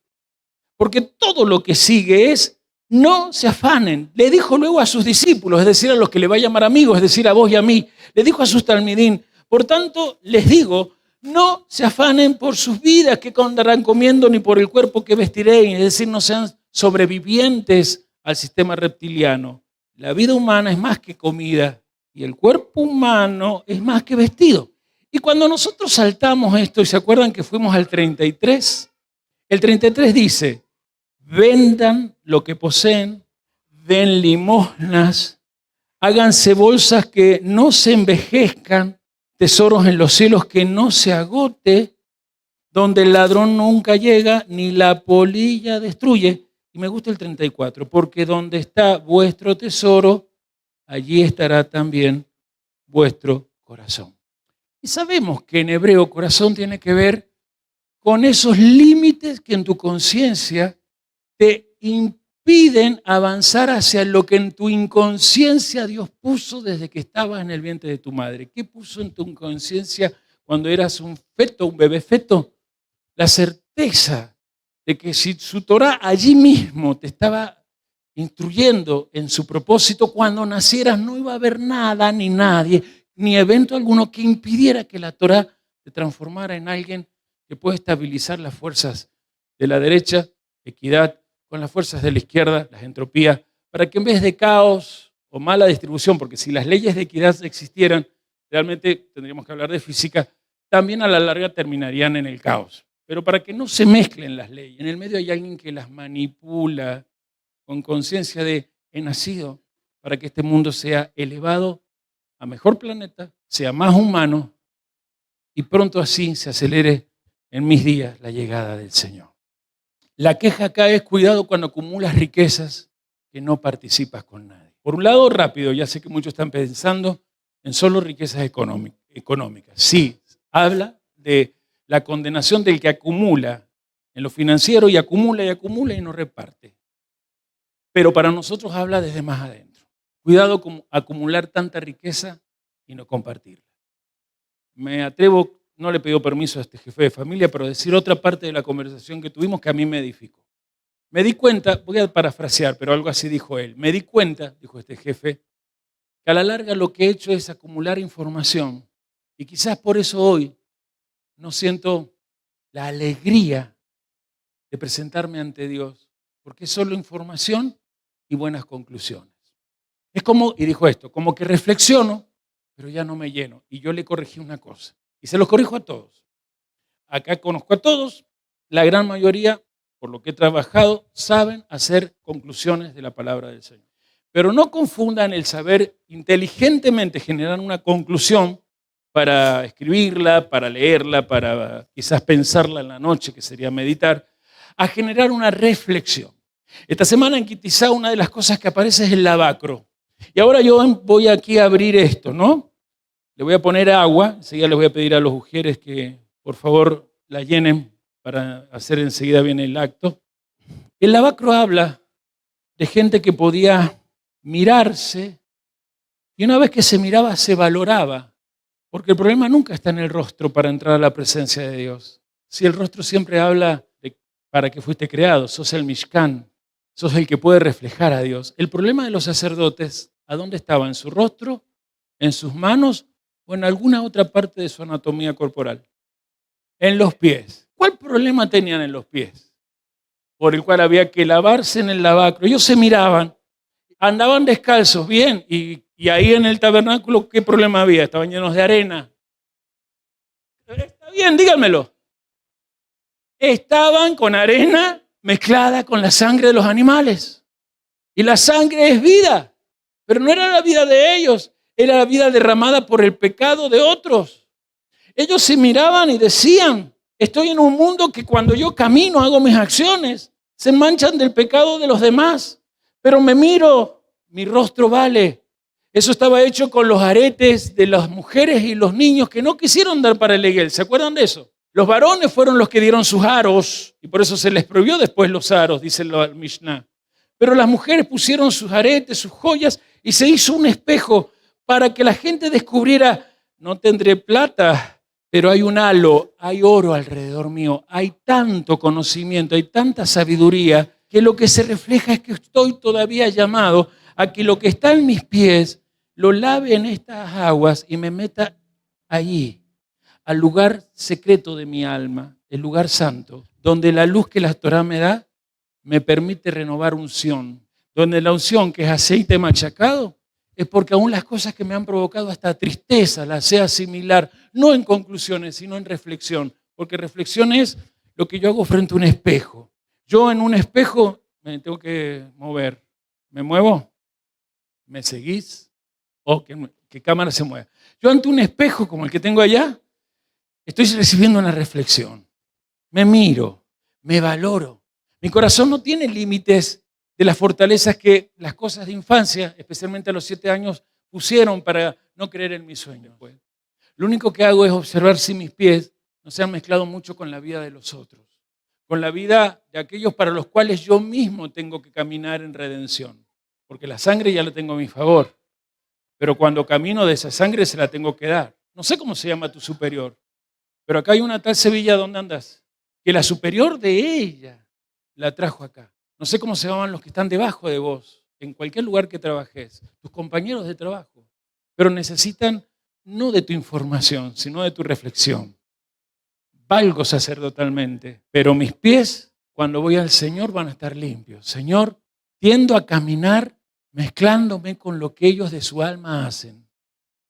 porque todo lo que sigue es, no se afanen. Le dijo luego a sus discípulos, es decir, a los que le va a llamar amigos, es decir, a vos y a mí, le dijo a sus talmidín, por tanto, les digo, no se afanen por sus vidas, que andarán comiendo, ni por el cuerpo que vestirán, es decir, no sean sobrevivientes al sistema reptiliano. La vida humana es más que comida y el cuerpo humano es más que vestido. Y cuando nosotros saltamos esto, y se acuerdan que fuimos al 33, el 33 dice, vendan lo que poseen, den limosnas, háganse bolsas que no se envejezcan, tesoros en los cielos que no se agote, donde el ladrón nunca llega, ni la polilla destruye. Y me gusta el 34, porque donde está vuestro tesoro, allí estará también vuestro corazón. Y sabemos que en hebreo corazón tiene que ver con esos límites que en tu conciencia te impiden avanzar hacia lo que en tu inconsciencia Dios puso desde que estabas en el vientre de tu madre. ¿Qué puso en tu inconsciencia cuando eras un feto, un bebé feto? La certeza de que si su Torah allí mismo te estaba instruyendo en su propósito, cuando nacieras no iba a haber nada ni nadie, ni evento alguno que impidiera que la Torah te transformara en alguien que puede estabilizar las fuerzas de la derecha, equidad, con las fuerzas de la izquierda, las entropías, para que en vez de caos o mala distribución, porque si las leyes de equidad existieran, realmente tendríamos que hablar de física, también a la larga terminarían en el caos. Pero para que no se mezclen las leyes, en el medio hay alguien que las manipula con conciencia de he nacido para que este mundo sea elevado a mejor planeta, sea más humano y pronto así se acelere en mis días la llegada del Señor. La queja acá es cuidado cuando acumulas riquezas que no participas con nadie. Por un lado, rápido, ya sé que muchos están pensando en solo riquezas económicas. Sí, habla de la condenación del que acumula en lo financiero y acumula y no reparte. Pero para nosotros habla desde más adentro. Cuidado con acumular tanta riqueza y no compartirla. Me atrevo, no le pido permiso a este jefe de familia, pero decir otra parte de la conversación que tuvimos que a mí me edificó. Me di cuenta, voy a parafrasear, pero algo así dijo él. Me di cuenta, dijo este jefe, que a la larga lo que he hecho es acumular información y quizás por eso hoy no siento la alegría de presentarme ante Dios, porque es solo información y buenas conclusiones. Es como, y dijo esto, como que reflexiono, pero ya no me lleno. Y yo le corregí una cosa, y se los corrijo a todos. Acá conozco a todos, la gran mayoría, por lo que he trabajado, saben hacer conclusiones de la palabra del Señor. Pero no confundan el saber inteligentemente generar una conclusión para escribirla, para leerla, para quizás pensarla en la noche, que sería meditar, a generar una reflexión. Esta semana en Kitizá una de las cosas que aparece es el lavacro. Y ahora yo voy aquí a abrir esto, ¿no? Le voy a poner agua, enseguida les voy a pedir a los ujieres que por favor la llenen para hacer enseguida bien el acto. El lavacro habla de gente que podía mirarse y una vez que se miraba se valoraba, porque el problema nunca está en el rostro para entrar a la presencia de Dios. Si el rostro siempre habla de para qué fuiste creado, sos el Mishkan, sos el que puede reflejar a Dios. El problema de los sacerdotes, ¿a dónde estaba? ¿En su rostro? ¿En sus manos? ¿O en alguna otra parte de su anatomía corporal? En los pies. ¿Cuál problema tenían en los pies? Por el cual había que lavarse en el lavacro. Ellos se miraban, andaban descalzos, bien, y ahí en el tabernáculo, ¿qué problema había? Estaban llenos de arena. Está bien, díganmelo. Estaban con arena mezclada con la sangre de los animales. Y la sangre es vida, pero no era la vida de ellos, era la vida derramada por el pecado de otros. Ellos se miraban y decían, estoy en un mundo que cuando yo camino, hago mis acciones, se manchan del pecado de los demás, pero me miro, mi rostro vale. Eso estaba hecho con los aretes de las mujeres y los niños que no quisieron dar para el Eguel. ¿Se acuerdan de eso? Los varones fueron los que dieron sus aros y por eso se les prohibió después los aros, dice el Mishnah. Pero las mujeres pusieron sus aretes, sus joyas y se hizo un espejo para que la gente descubriera, no tendré plata, pero hay un halo, hay oro alrededor mío, hay tanto conocimiento, hay tanta sabiduría que lo que se refleja es que estoy todavía llamado a que lo que está en mis pies lo lave en estas aguas y me meta allí, al lugar secreto de mi alma, el lugar santo, donde la luz que la Torá me da me permite renovar unción, donde la unción, que es aceite machacado, es porque aún las cosas que me han provocado hasta tristeza las sé asimilar, no en conclusiones, sino en reflexión, porque reflexión es lo que yo hago frente a un espejo. Yo en un espejo me tengo que mover. ¿Me muevo? ¿Me seguís? ¿O que cámara se mueva? Yo ante un espejo como el que tengo allá, estoy recibiendo una reflexión. Me miro, me valoro. Mi corazón no tiene límites de las fortalezas que las cosas de infancia, especialmente a los 7 años, pusieron para no creer en mis sueños. Pues. Lo único que hago es observar si mis pies no se han mezclado mucho con la vida de los otros, con la vida de aquellos para los cuales yo mismo tengo que caminar en redención, porque la sangre ya la tengo a mi favor, pero cuando camino de esa sangre se la tengo que dar. No sé cómo se llama tu superior, pero acá hay una tal Sevilla, ¿dónde andas? Que la superior de ella la trajo acá. No sé cómo se llaman los que están debajo de vos, en cualquier lugar que trabajes, tus compañeros de trabajo, pero necesitan no de tu información, sino de tu reflexión. Valgo sacerdotalmente, pero mis pies, cuando voy al Señor, van a estar limpios. Señor, tiendo a caminar mezclándome con lo que ellos de su alma hacen.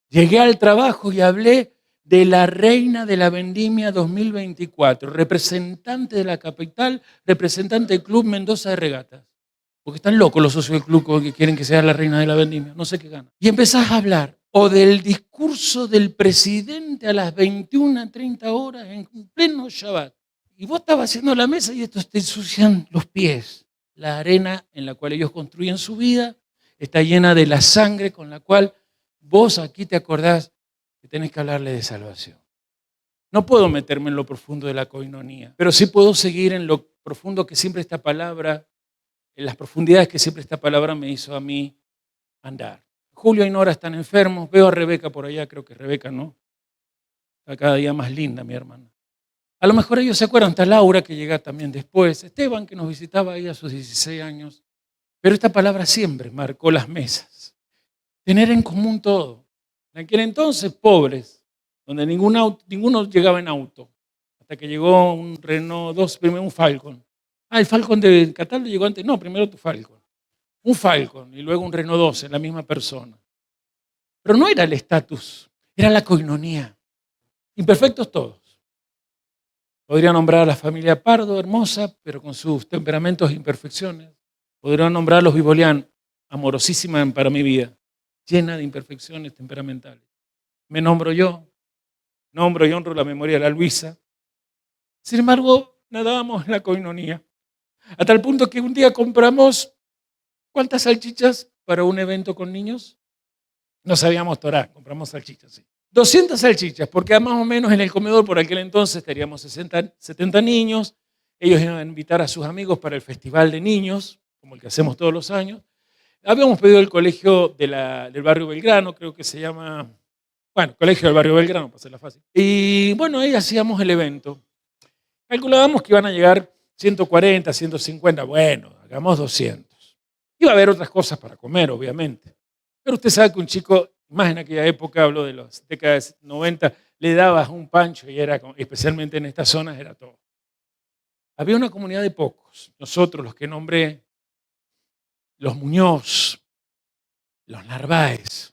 Llegué al trabajo y hablé de la reina de la vendimia 2024, representante de la capital, representante del Club Mendoza de Regatas. Porque están locos los socios del club que quieren que sea la reina de la vendimia, no sé qué gana. Y empezás a hablar o del discurso del presidente a las 21:30 horas en pleno Shabbat. Y vos estabas haciendo la mesa y estos te ensucian los pies. La arena en la cual ellos construyen su vida está llena de la sangre con la cual vos aquí te acordás que tenés que hablarle de salvación. No puedo meterme en lo profundo de la coinonía, pero sí puedo seguir en lo profundo que siempre esta palabra, en las profundidades que siempre esta palabra me hizo a mí andar. Julio y Nora están enfermos, veo a Rebeca por allá, creo que Rebeca no, está cada día más linda mi hermana. A lo mejor ellos se acuerdan, está Laura que llega también después, Esteban que nos visitaba ahí a sus 16 años, pero esta palabra siempre marcó las mesas. Tener en común todo. En aquel entonces, pobres, donde ninguno llegaba en auto, hasta que llegó un Renault 2, primero un Falcon. El Falcon de Cataldo llegó antes, no, primero tu Falcon. Un Falcon y luego un Renault 12, la misma persona. Pero no era el estatus, era la coinonía. Imperfectos todos. Podría nombrar a la familia Pardo, hermosa, pero con sus temperamentos e imperfecciones. Podría nombrar a los Vivolian, amorosísima para mi vida, llena de imperfecciones temperamentales. Me nombro yo, nombro y honro la memoria de la Luisa. Sin embargo, nadábamos en la coinonía, a tal punto que un día compramos, ¿cuántas salchichas para un evento con niños? No sabíamos torar, compramos salchichas, sí. 200 salchichas, porque más o menos en el comedor por aquel entonces teníamos 70 niños. Ellos iban a invitar a sus amigos para el festival de niños, como el que hacemos todos los años. Habíamos pedido el colegio del barrio Belgrano, creo que se llama, bueno, colegio del barrio Belgrano, para hacerla fácil. Y bueno, ahí hacíamos el evento. Calculábamos que iban a llegar 140, 150, bueno, hagamos 200. Iba a haber otras cosas para comer, obviamente. Pero usted sabe que un chico, más en aquella época, hablo de las décadas 90, le dabas un pancho y era, especialmente en estas zonas, era todo. Había una comunidad de pocos, nosotros los que nombré, los Muñoz, los Narváez,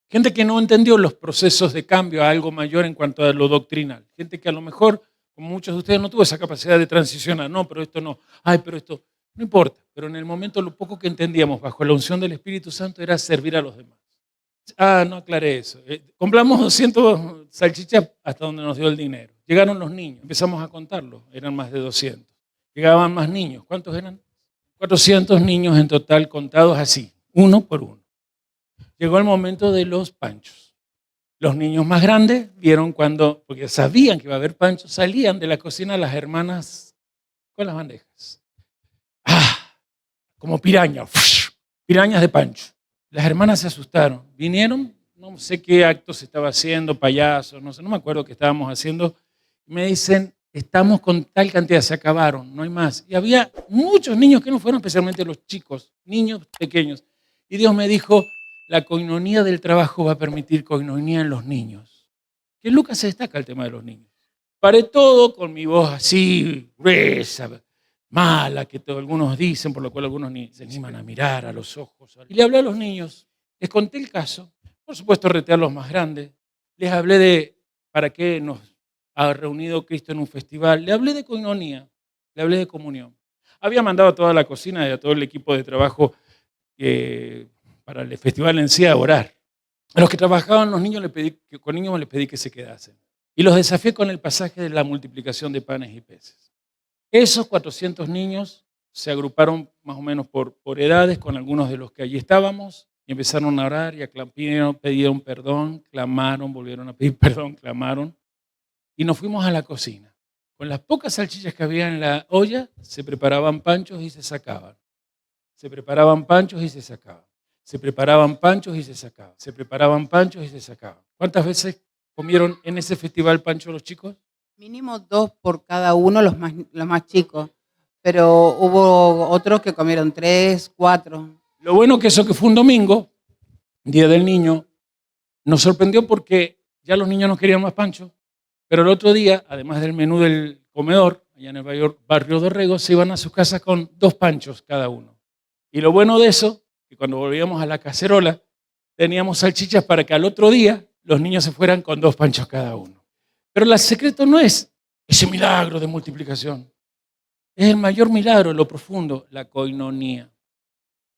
gente que no entendió los procesos de cambio a algo mayor en cuanto a lo doctrinal, gente que a lo mejor, como muchos de ustedes, no tuvo esa capacidad de transicionar, no, pero esto no, ay, pero esto, no importa, pero en el momento lo poco que entendíamos bajo la unción del Espíritu Santo era servir a los demás. Ah, no aclaré eso. Compramos 200 salchichas hasta donde nos dio el dinero. Llegaron los niños, empezamos a contarlos, eran más de 200. Llegaban más niños, ¿cuántos eran? 400 niños en total contados así, uno por uno. Llegó el momento de los panchos. Los niños más grandes vieron cuando, porque sabían que iba a haber panchos, salían de la cocina las hermanas con las bandejas. Como pirañas, pirañas de pancho. Las hermanas se asustaron, vinieron, no sé qué acto se estaba haciendo, payasos, no sé, no me acuerdo qué estábamos haciendo. Me dicen, estamos con tal cantidad, se acabaron, no hay más. Y había muchos niños que no fueron, especialmente los chicos, niños pequeños. Y Dios me dijo, la coinonía del trabajo va a permitir coinonía en los niños. Que en Lucas se destaca el tema de los niños. Paré todo con mi voz así, gruesa, mala, que algunos dicen, por lo cual algunos ni se animan a mirar a los ojos. Y le hablé a los niños, les conté el caso, por supuesto reté a los más grandes, les hablé de para qué nos ha reunido Cristo en un festival, le hablé de coinonía, le hablé de comunión. Había mandado a toda la cocina y a todo el equipo de trabajo para el festival en sí a orar. A los que trabajaban con niños les pedí que se quedasen. Y los desafié con el pasaje de la multiplicación de panes y peces. Esos 400 niños se agruparon más o menos por edades con algunos de los que allí estábamos y empezaron a orar y pidieron perdón, clamaron, volvieron a pedir perdón, clamaron y nos fuimos a la cocina. Con las pocas salchichas que había en la olla se preparaban panchos y se sacaban. Se preparaban panchos y se sacaban. Se preparaban panchos y se sacaban. Se preparaban panchos y se sacaban. ¿Cuántas veces comieron en ese festival pancho los chicos? Mínimo 2 por cada uno, los más chicos. Pero hubo otros que comieron 3, 4. Lo bueno que eso que fue un domingo, Día del Niño, nos sorprendió porque ya los niños no querían más pancho. Pero el otro día, además del menú del comedor, allá en el barrio Dorrego, se iban a sus casas con 2 panchos cada uno. Y lo bueno de eso, que cuando volvíamos a la cacerola, teníamos salchichas para que al otro día los niños se fueran con 2 panchos cada uno. Pero el secreto no es ese milagro de multiplicación. Es el mayor milagro, lo profundo, la coinonía.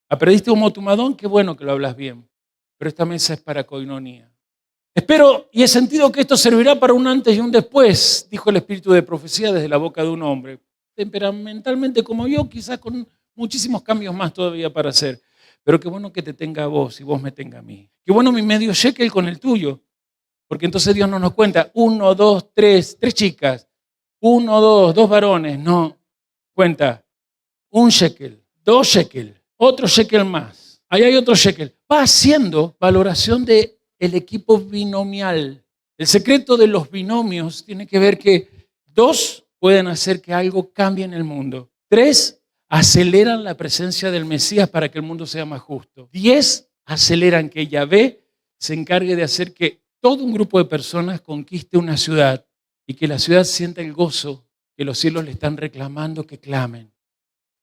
¿Aprendiste un motumadón? Qué bueno que lo hablas bien. Pero esta mesa es para coinonía. Espero y he sentido que esto servirá para un antes y un después, dijo el espíritu de profecía desde la boca de un hombre. Temperamentalmente como yo, quizás con muchísimos cambios más todavía para hacer. Pero qué bueno que te tenga a vos y vos me tenga a mí. Qué bueno mi medio shekel con el tuyo. Porque entonces Dios no nos cuenta 1, 2, 3 chicas, 1, 2 varones, no. Cuenta 1 shekel, 2 shekel, otro shekel más. Ahí hay otro shekel. Va haciendo valoración del equipo binomial. El secreto de los binomios tiene que ver que 2 pueden hacer que algo cambie en el mundo. 3 aceleran la presencia del Mesías para que el mundo sea más justo. 10 aceleran que Yahvé se encargue de hacer que todo un grupo de personas conquiste una ciudad y que la ciudad sienta el gozo que los cielos le están reclamando que clamen.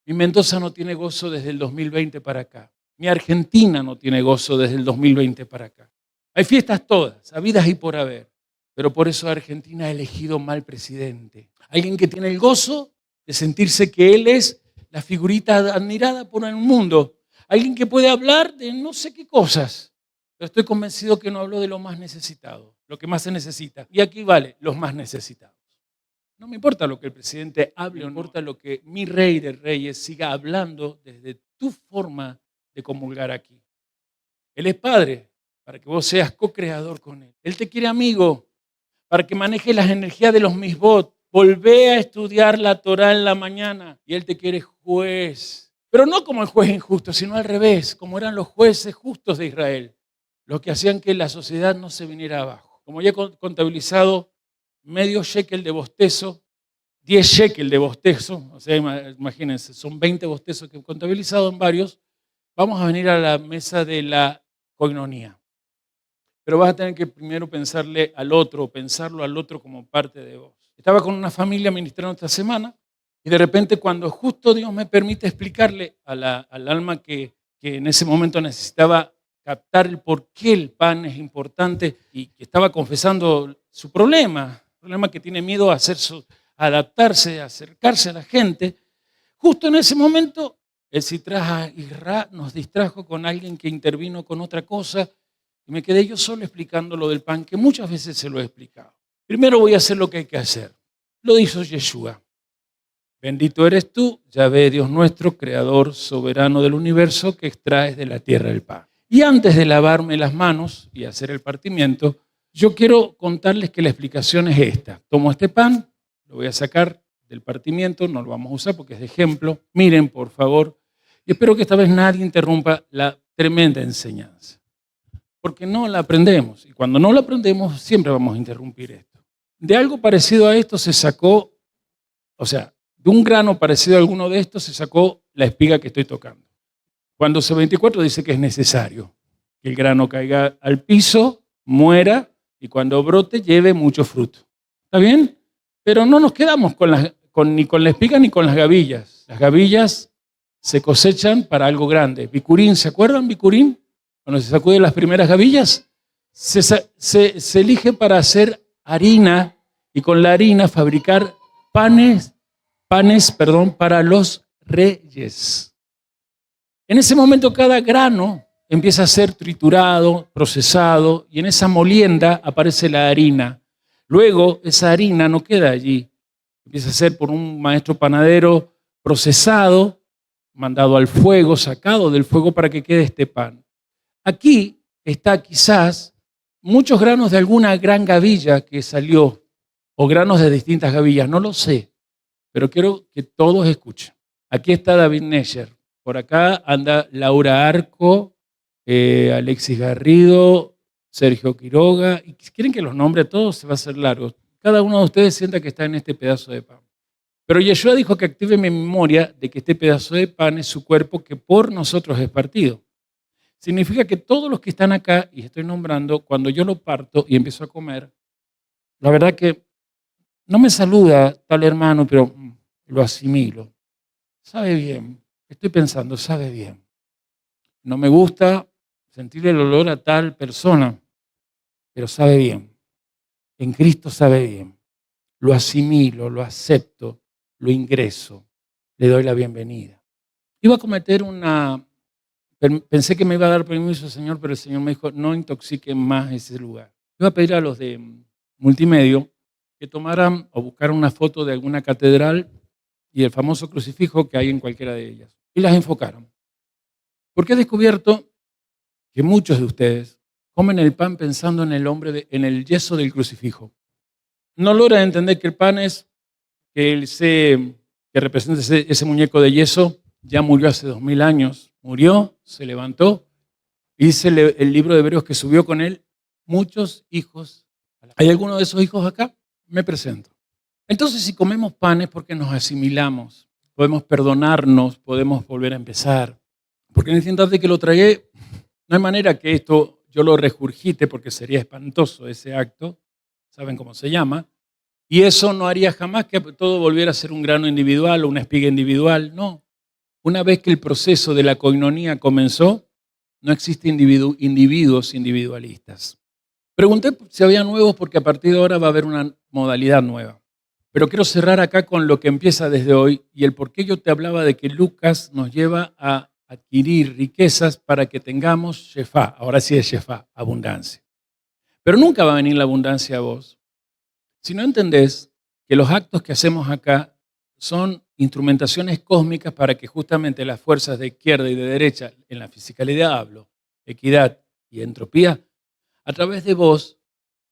Mi Mendoza no tiene gozo desde el 2020 para acá. Mi Argentina no tiene gozo desde el 2020 para acá. Hay fiestas todas, habidas y por haber, pero por eso Argentina ha elegido mal presidente. Alguien que tiene el gozo de sentirse que él es la figurita admirada por el mundo. Alguien que puede hablar de no sé qué cosas, pero estoy convencido que no habló de lo más necesitado, lo que más se necesita. Y aquí vale, los más necesitados. No me importa lo que el presidente hable, no me importa lo que mi rey de reyes siga hablando desde tu forma de comulgar aquí. Él es padre para que vos seas co-creador con él. Él te quiere amigo para que manejes las energías de los misbot. Volvé a estudiar la Torá en la mañana y él te quiere juez. Pero no como el juez injusto, sino al revés, como eran los jueces justos de Israel, los que hacían que la sociedad no se viniera abajo. Como ya he contabilizado, medio shekel de bostezo, 10 shekel de bostezo, o sea, imagínense, son 20 bostezos que he contabilizado en varios, vamos a venir a la mesa de la coinonía. Pero vas a tener que primero pensarlo al otro como parte de vos. Estaba con una familia ministrando esta semana y de repente cuando justo Dios me permite explicarle al alma que en ese momento necesitaba captar el por qué el pan es importante y que estaba confesando su problema que tiene miedo a adaptarse, a acercarse a la gente, justo en ese momento el Sitraj Isra nos distrajo con alguien que intervino con otra cosa y me quedé yo solo explicando lo del pan, que muchas veces se lo he explicado. Primero voy a hacer lo que hay que hacer. Lo hizo Yeshua. Bendito eres tú, Yahvé, Dios nuestro, creador soberano del universo, que extraes de la tierra el pan. Y antes de lavarme las manos y hacer el partimiento, yo quiero contarles que la explicación es esta. Tomo este pan, lo voy a sacar del partimiento, no lo vamos a usar porque es de ejemplo. Miren, por favor, y espero que esta vez nadie interrumpa la tremenda enseñanza. Porque no la aprendemos. Y cuando no la aprendemos, siempre vamos a interrumpir esto. De algo parecido a esto se sacó, de un grano parecido a alguno de estos se sacó la espiga que estoy tocando. Cuando C24 dice que es necesario que el grano caiga al piso, muera y cuando brote lleve mucho fruto. ¿Está bien? Pero no nos quedamos ni con la espiga ni con las gavillas. Las gavillas se cosechan para algo grande. Bicurín, ¿se acuerdan Bicurín? Cuando se sacuden las primeras gavillas, se elige para hacer harina y con la harina fabricar panes para los reyes. En ese momento cada grano empieza a ser triturado, procesado y en esa molienda aparece la harina. Luego esa harina no queda allí, empieza a ser por un maestro panadero procesado, mandado al fuego, sacado del fuego para que quede este pan. Aquí está quizás muchos granos de alguna gran gavilla que salió o granos de distintas gavillas, no lo sé, pero quiero que todos escuchen. Aquí está David Nesher, por acá anda Laura Arco, Alexis Garrido, Sergio Quiroga, y si quieren que los nombre a todos se va a hacer largo. Cada uno de ustedes sienta que está en este pedazo de pan. Pero Yeshua dijo que active mi memoria de que este pedazo de pan es su cuerpo que por nosotros es partido. Significa que todos los que están acá, y estoy nombrando, cuando yo lo parto y empiezo a comer, la verdad que no me saluda tal hermano, pero lo asimilo. Sabe bien, estoy pensando, sabe bien. No me gusta sentir el olor a tal persona, pero sabe bien. En Cristo sabe bien. Lo asimilo, lo acepto, lo ingreso, le doy la bienvenida. Iba a cometer pensé que me iba a dar permiso, Señor, pero el Señor me dijo, no intoxiquen más ese lugar. Iba a pedir a los de multimedio que tomaran o buscaran una foto de alguna catedral y el famoso crucifijo que hay en cualquiera de ellas. Y las enfocaron. Porque he descubierto que muchos de ustedes comen el pan pensando en el yeso del crucifijo. No logran entender que el pan es que representa ese muñeco de yeso, ya murió hace 2000 años. Murió, se levantó y dice el libro de Hebreos que subió con él muchos hijos. ¿Hay alguno de esos hijos acá? Me presento. Entonces, si comemos pan es porque nos asimilamos, podemos perdonarnos, podemos volver a empezar. Porque en el instante que lo tragué, no hay manera que esto yo lo regurgite porque sería espantoso ese acto, saben cómo se llama, y eso no haría jamás que todo volviera a ser un grano individual o una espiga individual, no. Una vez que el proceso de la coinonía comenzó, no existen individuos individualistas. Pregunté si había nuevos porque a partir de ahora va a haber una modalidad nueva. Pero quiero cerrar acá con lo que empieza desde hoy y el por qué yo te hablaba de que Lucas nos lleva a adquirir riquezas para que tengamos shefá. Ahora sí es shefá, abundancia. Pero nunca va a venir la abundancia a vos si no entendés que los actos que hacemos acá son instrumentaciones cósmicas para que justamente las fuerzas de izquierda y de derecha, en la fisicalidad hablo, equidad y entropía, a través de vos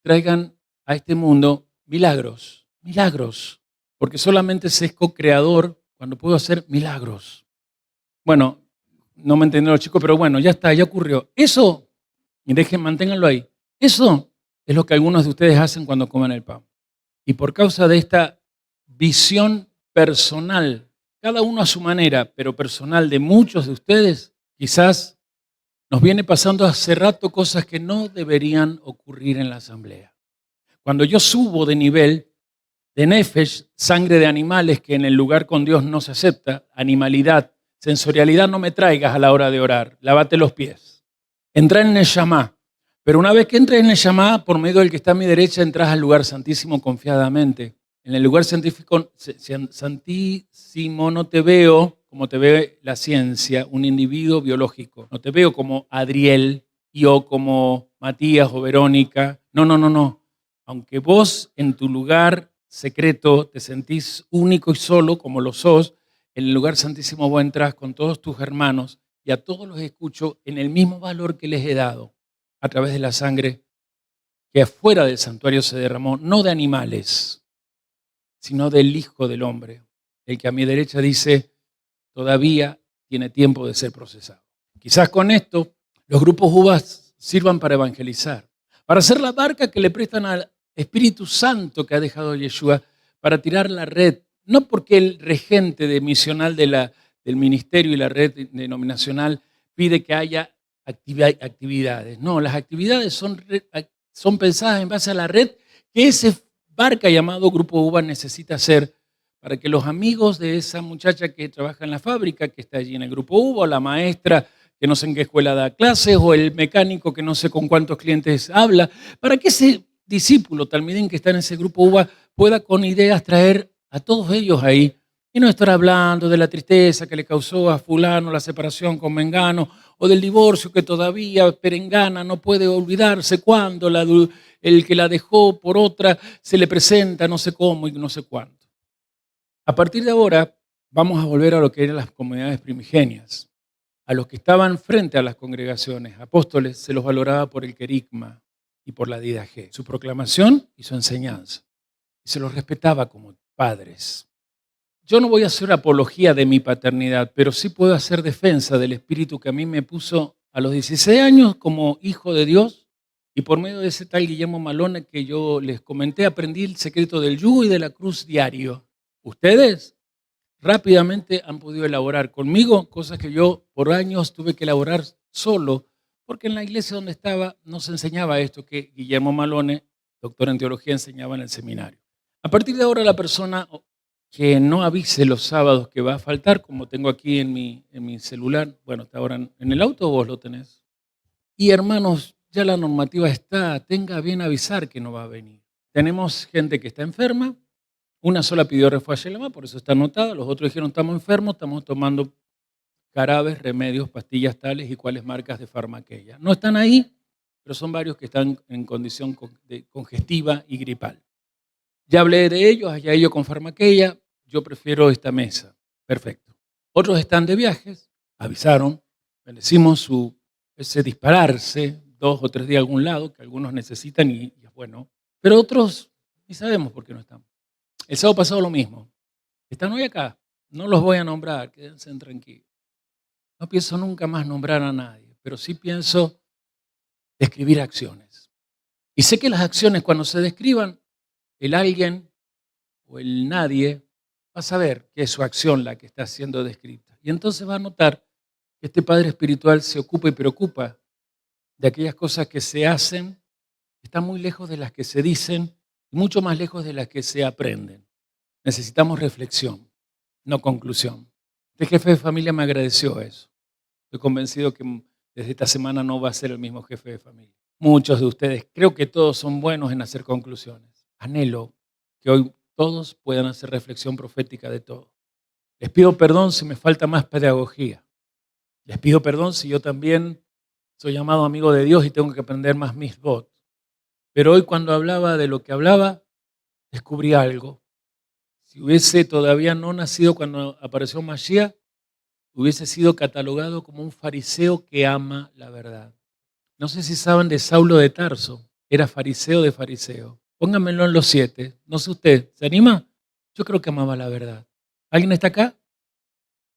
traigan a este mundo milagros, milagros, porque solamente se es co-creador cuando puedo hacer milagros. Bueno, no me entendieron los chicos, pero bueno, ya está, ya ocurrió. Eso, y manténganlo ahí, eso es lo que algunos de ustedes hacen cuando comen el pan. Y por causa de esta visión personal, cada uno a su manera, pero personal de muchos de ustedes, quizás nos viene pasando hace rato cosas que no deberían ocurrir en la asamblea. Cuando yo subo de nivel de nefesh, sangre de animales que en el lugar con Dios no se acepta, animalidad, sensorialidad, no me traigas a la hora de orar, lávate los pies. Entra en Neshama. Pero una vez que entres en Neshama, por medio del que está a mi derecha, entras al lugar santísimo confiadamente. En el lugar santísimo no te veo como te ve la ciencia, un individuo biológico. No te veo como Adriel, yo como Matías o Verónica. No. Aunque vos en tu lugar secreto te sentís único y solo, como lo sos, en el lugar santísimo vos entras con todos tus hermanos y a todos los escucho en el mismo valor que les he dado a través de la sangre que afuera del santuario se derramó, no de animales, sino del Hijo del Hombre, el que a mi derecha dice, todavía tiene tiempo de ser procesado. Quizás con esto los grupos uvas sirvan para evangelizar, para hacer la barca que le prestan al Espíritu Santo que ha dejado Yeshua, para tirar la red, no porque el regente de misional del ministerio y la red denominacional pide que haya actividades. No, las actividades son pensadas en base a la red que ese barca llamado Grupo UVA necesita hacer para que los amigos de esa muchacha que trabaja en la fábrica, que está allí en el Grupo UVA, o la maestra que no sé en qué escuela da clases, o el mecánico que no sé con cuántos clientes habla, para que ese discípulo, talmidín que está en ese Grupo UVA, pueda con ideas traer a todos ellos ahí y no estar hablando de la tristeza que le causó a fulano la separación con mengano o del divorcio que todavía perengana no puede olvidarse cuando el que la dejó por otra se le presenta no sé cómo y no sé cuánto. A partir de ahora vamos a volver a lo que eran las comunidades primigenias. A los que estaban frente a las congregaciones, apóstoles, se los valoraba por el querigma y por la didaje, su proclamación y su enseñanza. Y se los respetaba como padres. Yo no voy a hacer apología de mi paternidad, pero sí puedo hacer defensa del espíritu que a mí me puso a los 16 años como hijo de Dios y por medio de ese tal Guillermo Malona que yo les comenté, aprendí el secreto del yugo y de la cruz diario. Ustedes rápidamente han podido elaborar conmigo cosas que yo por años tuve que elaborar solo, porque en la iglesia donde estaba no se enseñaba esto que Guillermo Malone, doctor en teología, enseñaba en el seminario. A partir de ahora la persona que no avise los sábados que va a faltar, como tengo aquí en mi celular, bueno, está ahora en el auto, vos lo tenés. Y hermanos, ya la normativa está, tenga bien avisar que no va a venir. Tenemos gente que está enferma, una sola pidió refugio a por eso está anotada, los otros dijeron estamos enfermos, estamos tomando carabes, remedios, pastillas tales y cuáles marcas de farmaqueia. No están ahí, pero son varios que están en condición congestiva y gripal. Ya hablé de ellos, allá ellos con farmaqueia, yo prefiero esta mesa. Perfecto. Otros están de viajes, avisaron, bendecimos ese dispararse 2 o 3 días a algún lado, que algunos necesitan y es bueno. Pero otros ni sabemos por qué no están. El sábado pasado lo mismo. Están hoy acá. No los voy a nombrar, quédense tranquilos. No pienso nunca más nombrar a nadie, pero sí pienso describir acciones. Y sé que las acciones cuando se describan, el alguien o el nadie va a saber que es su acción la que está siendo descrita. Y entonces va a notar que este Padre Espiritual se ocupa y preocupa de aquellas cosas que se hacen, que están muy lejos de las que se dicen y mucho más lejos de las que se aprenden. Necesitamos reflexión, no conclusión. Este jefe de familia me agradeció eso. Estoy convencido que desde esta semana no va a ser el mismo jefe de familia. Muchos de ustedes, creo que todos son buenos en hacer conclusiones. Anhelo que hoy todos puedan hacer reflexión profética de todo. Les pido perdón si me falta más pedagogía. Les pido perdón si yo también soy llamado amigo de Dios y tengo que aprender más mitzvot. Pero hoy cuando hablaba de lo que hablaba, descubrí algo. Si hubiese todavía no nacido cuando apareció Mashiach, hubiese sido catalogado como un fariseo que ama la verdad. No sé si saben de Saulo de Tarso, era fariseo de fariseo. Pónganmelo en los 7. No sé usted, ¿se anima? Yo creo que amaba la verdad. ¿Alguien está acá?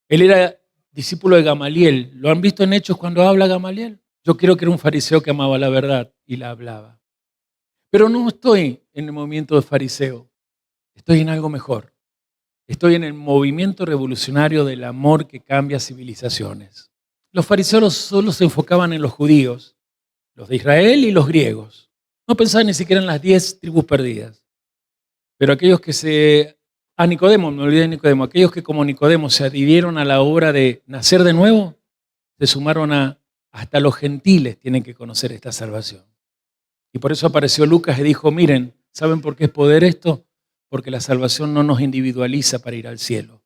Él era discípulo de Gamaliel. ¿Lo han visto en Hechos cuando habla Gamaliel? Yo creo que era un fariseo que amaba la verdad y la hablaba. Pero no estoy en el movimiento de fariseo. Estoy en algo mejor. Estoy en el movimiento revolucionario del amor que cambia civilizaciones. Los fariseos solo se enfocaban en los judíos, los de Israel y los griegos. No pensaban ni siquiera en las 10 tribus perdidas. Pero aquellos que Nicodemo, me olvidé de Nicodemo, aquellos que como Nicodemo se adhirieron a la obra de nacer de nuevo, se sumaron hasta los gentiles tienen que conocer esta salvación. Y por eso apareció Lucas y dijo, miren, ¿saben por qué es poder esto? Porque la salvación no nos individualiza para ir al cielo.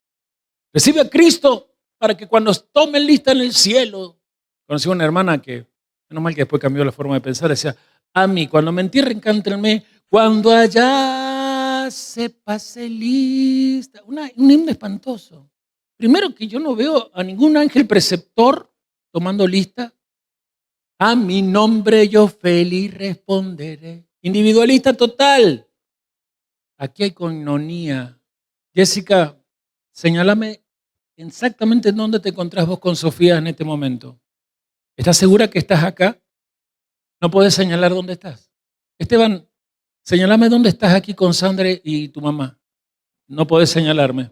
Recibe a Cristo para que cuando tomen lista en el cielo. Conocí a una hermana que, menos mal que después cambió la forma de pensar, decía, a mí, cuando me entierren, cántenme, cuando allá se pase lista. Un himno espantoso. Primero que yo no veo a ningún ángel preceptor tomando lista. A mi nombre yo feliz responderé. Individualista total. Aquí hay coinonía. Jessica, señálame exactamente en dónde te encontrás vos con Sofía en este momento. ¿Estás segura que estás acá? No puedes señalar dónde estás. Esteban, señálame dónde estás aquí con Sandra y tu mamá. No puedes señalarme.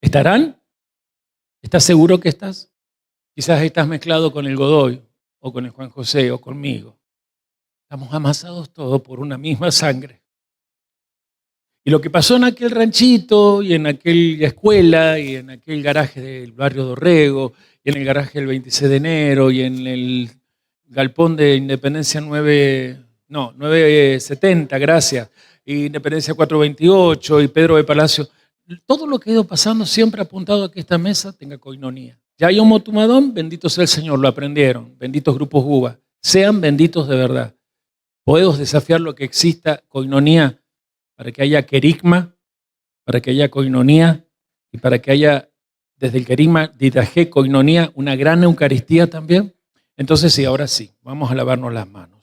¿Estarán? ¿Estás seguro que estás? Quizás estás mezclado con el Godoy o con el Juan José o conmigo. Estamos amasados todos por una misma sangre. Y lo que pasó en aquel ranchito y en aquella escuela y en aquel garaje del barrio Dorrego y en el garaje del 26 de enero y en el galpón de Independencia 970, gracias, y Independencia 428 y Pedro de Palacio, todo lo que ha ido pasando siempre ha apuntado a que esta mesa tenga coinonía. Ya hay un motumadón, bendito sea el Señor, lo aprendieron, benditos grupos UBA, sean benditos de verdad. Podemos desafiar lo que exista coinonía para que haya querigma, para que haya coinonía y para que haya desde el querigma, didaje, coinonía, una gran Eucaristía también. Entonces sí, ahora sí, vamos a lavarnos las manos.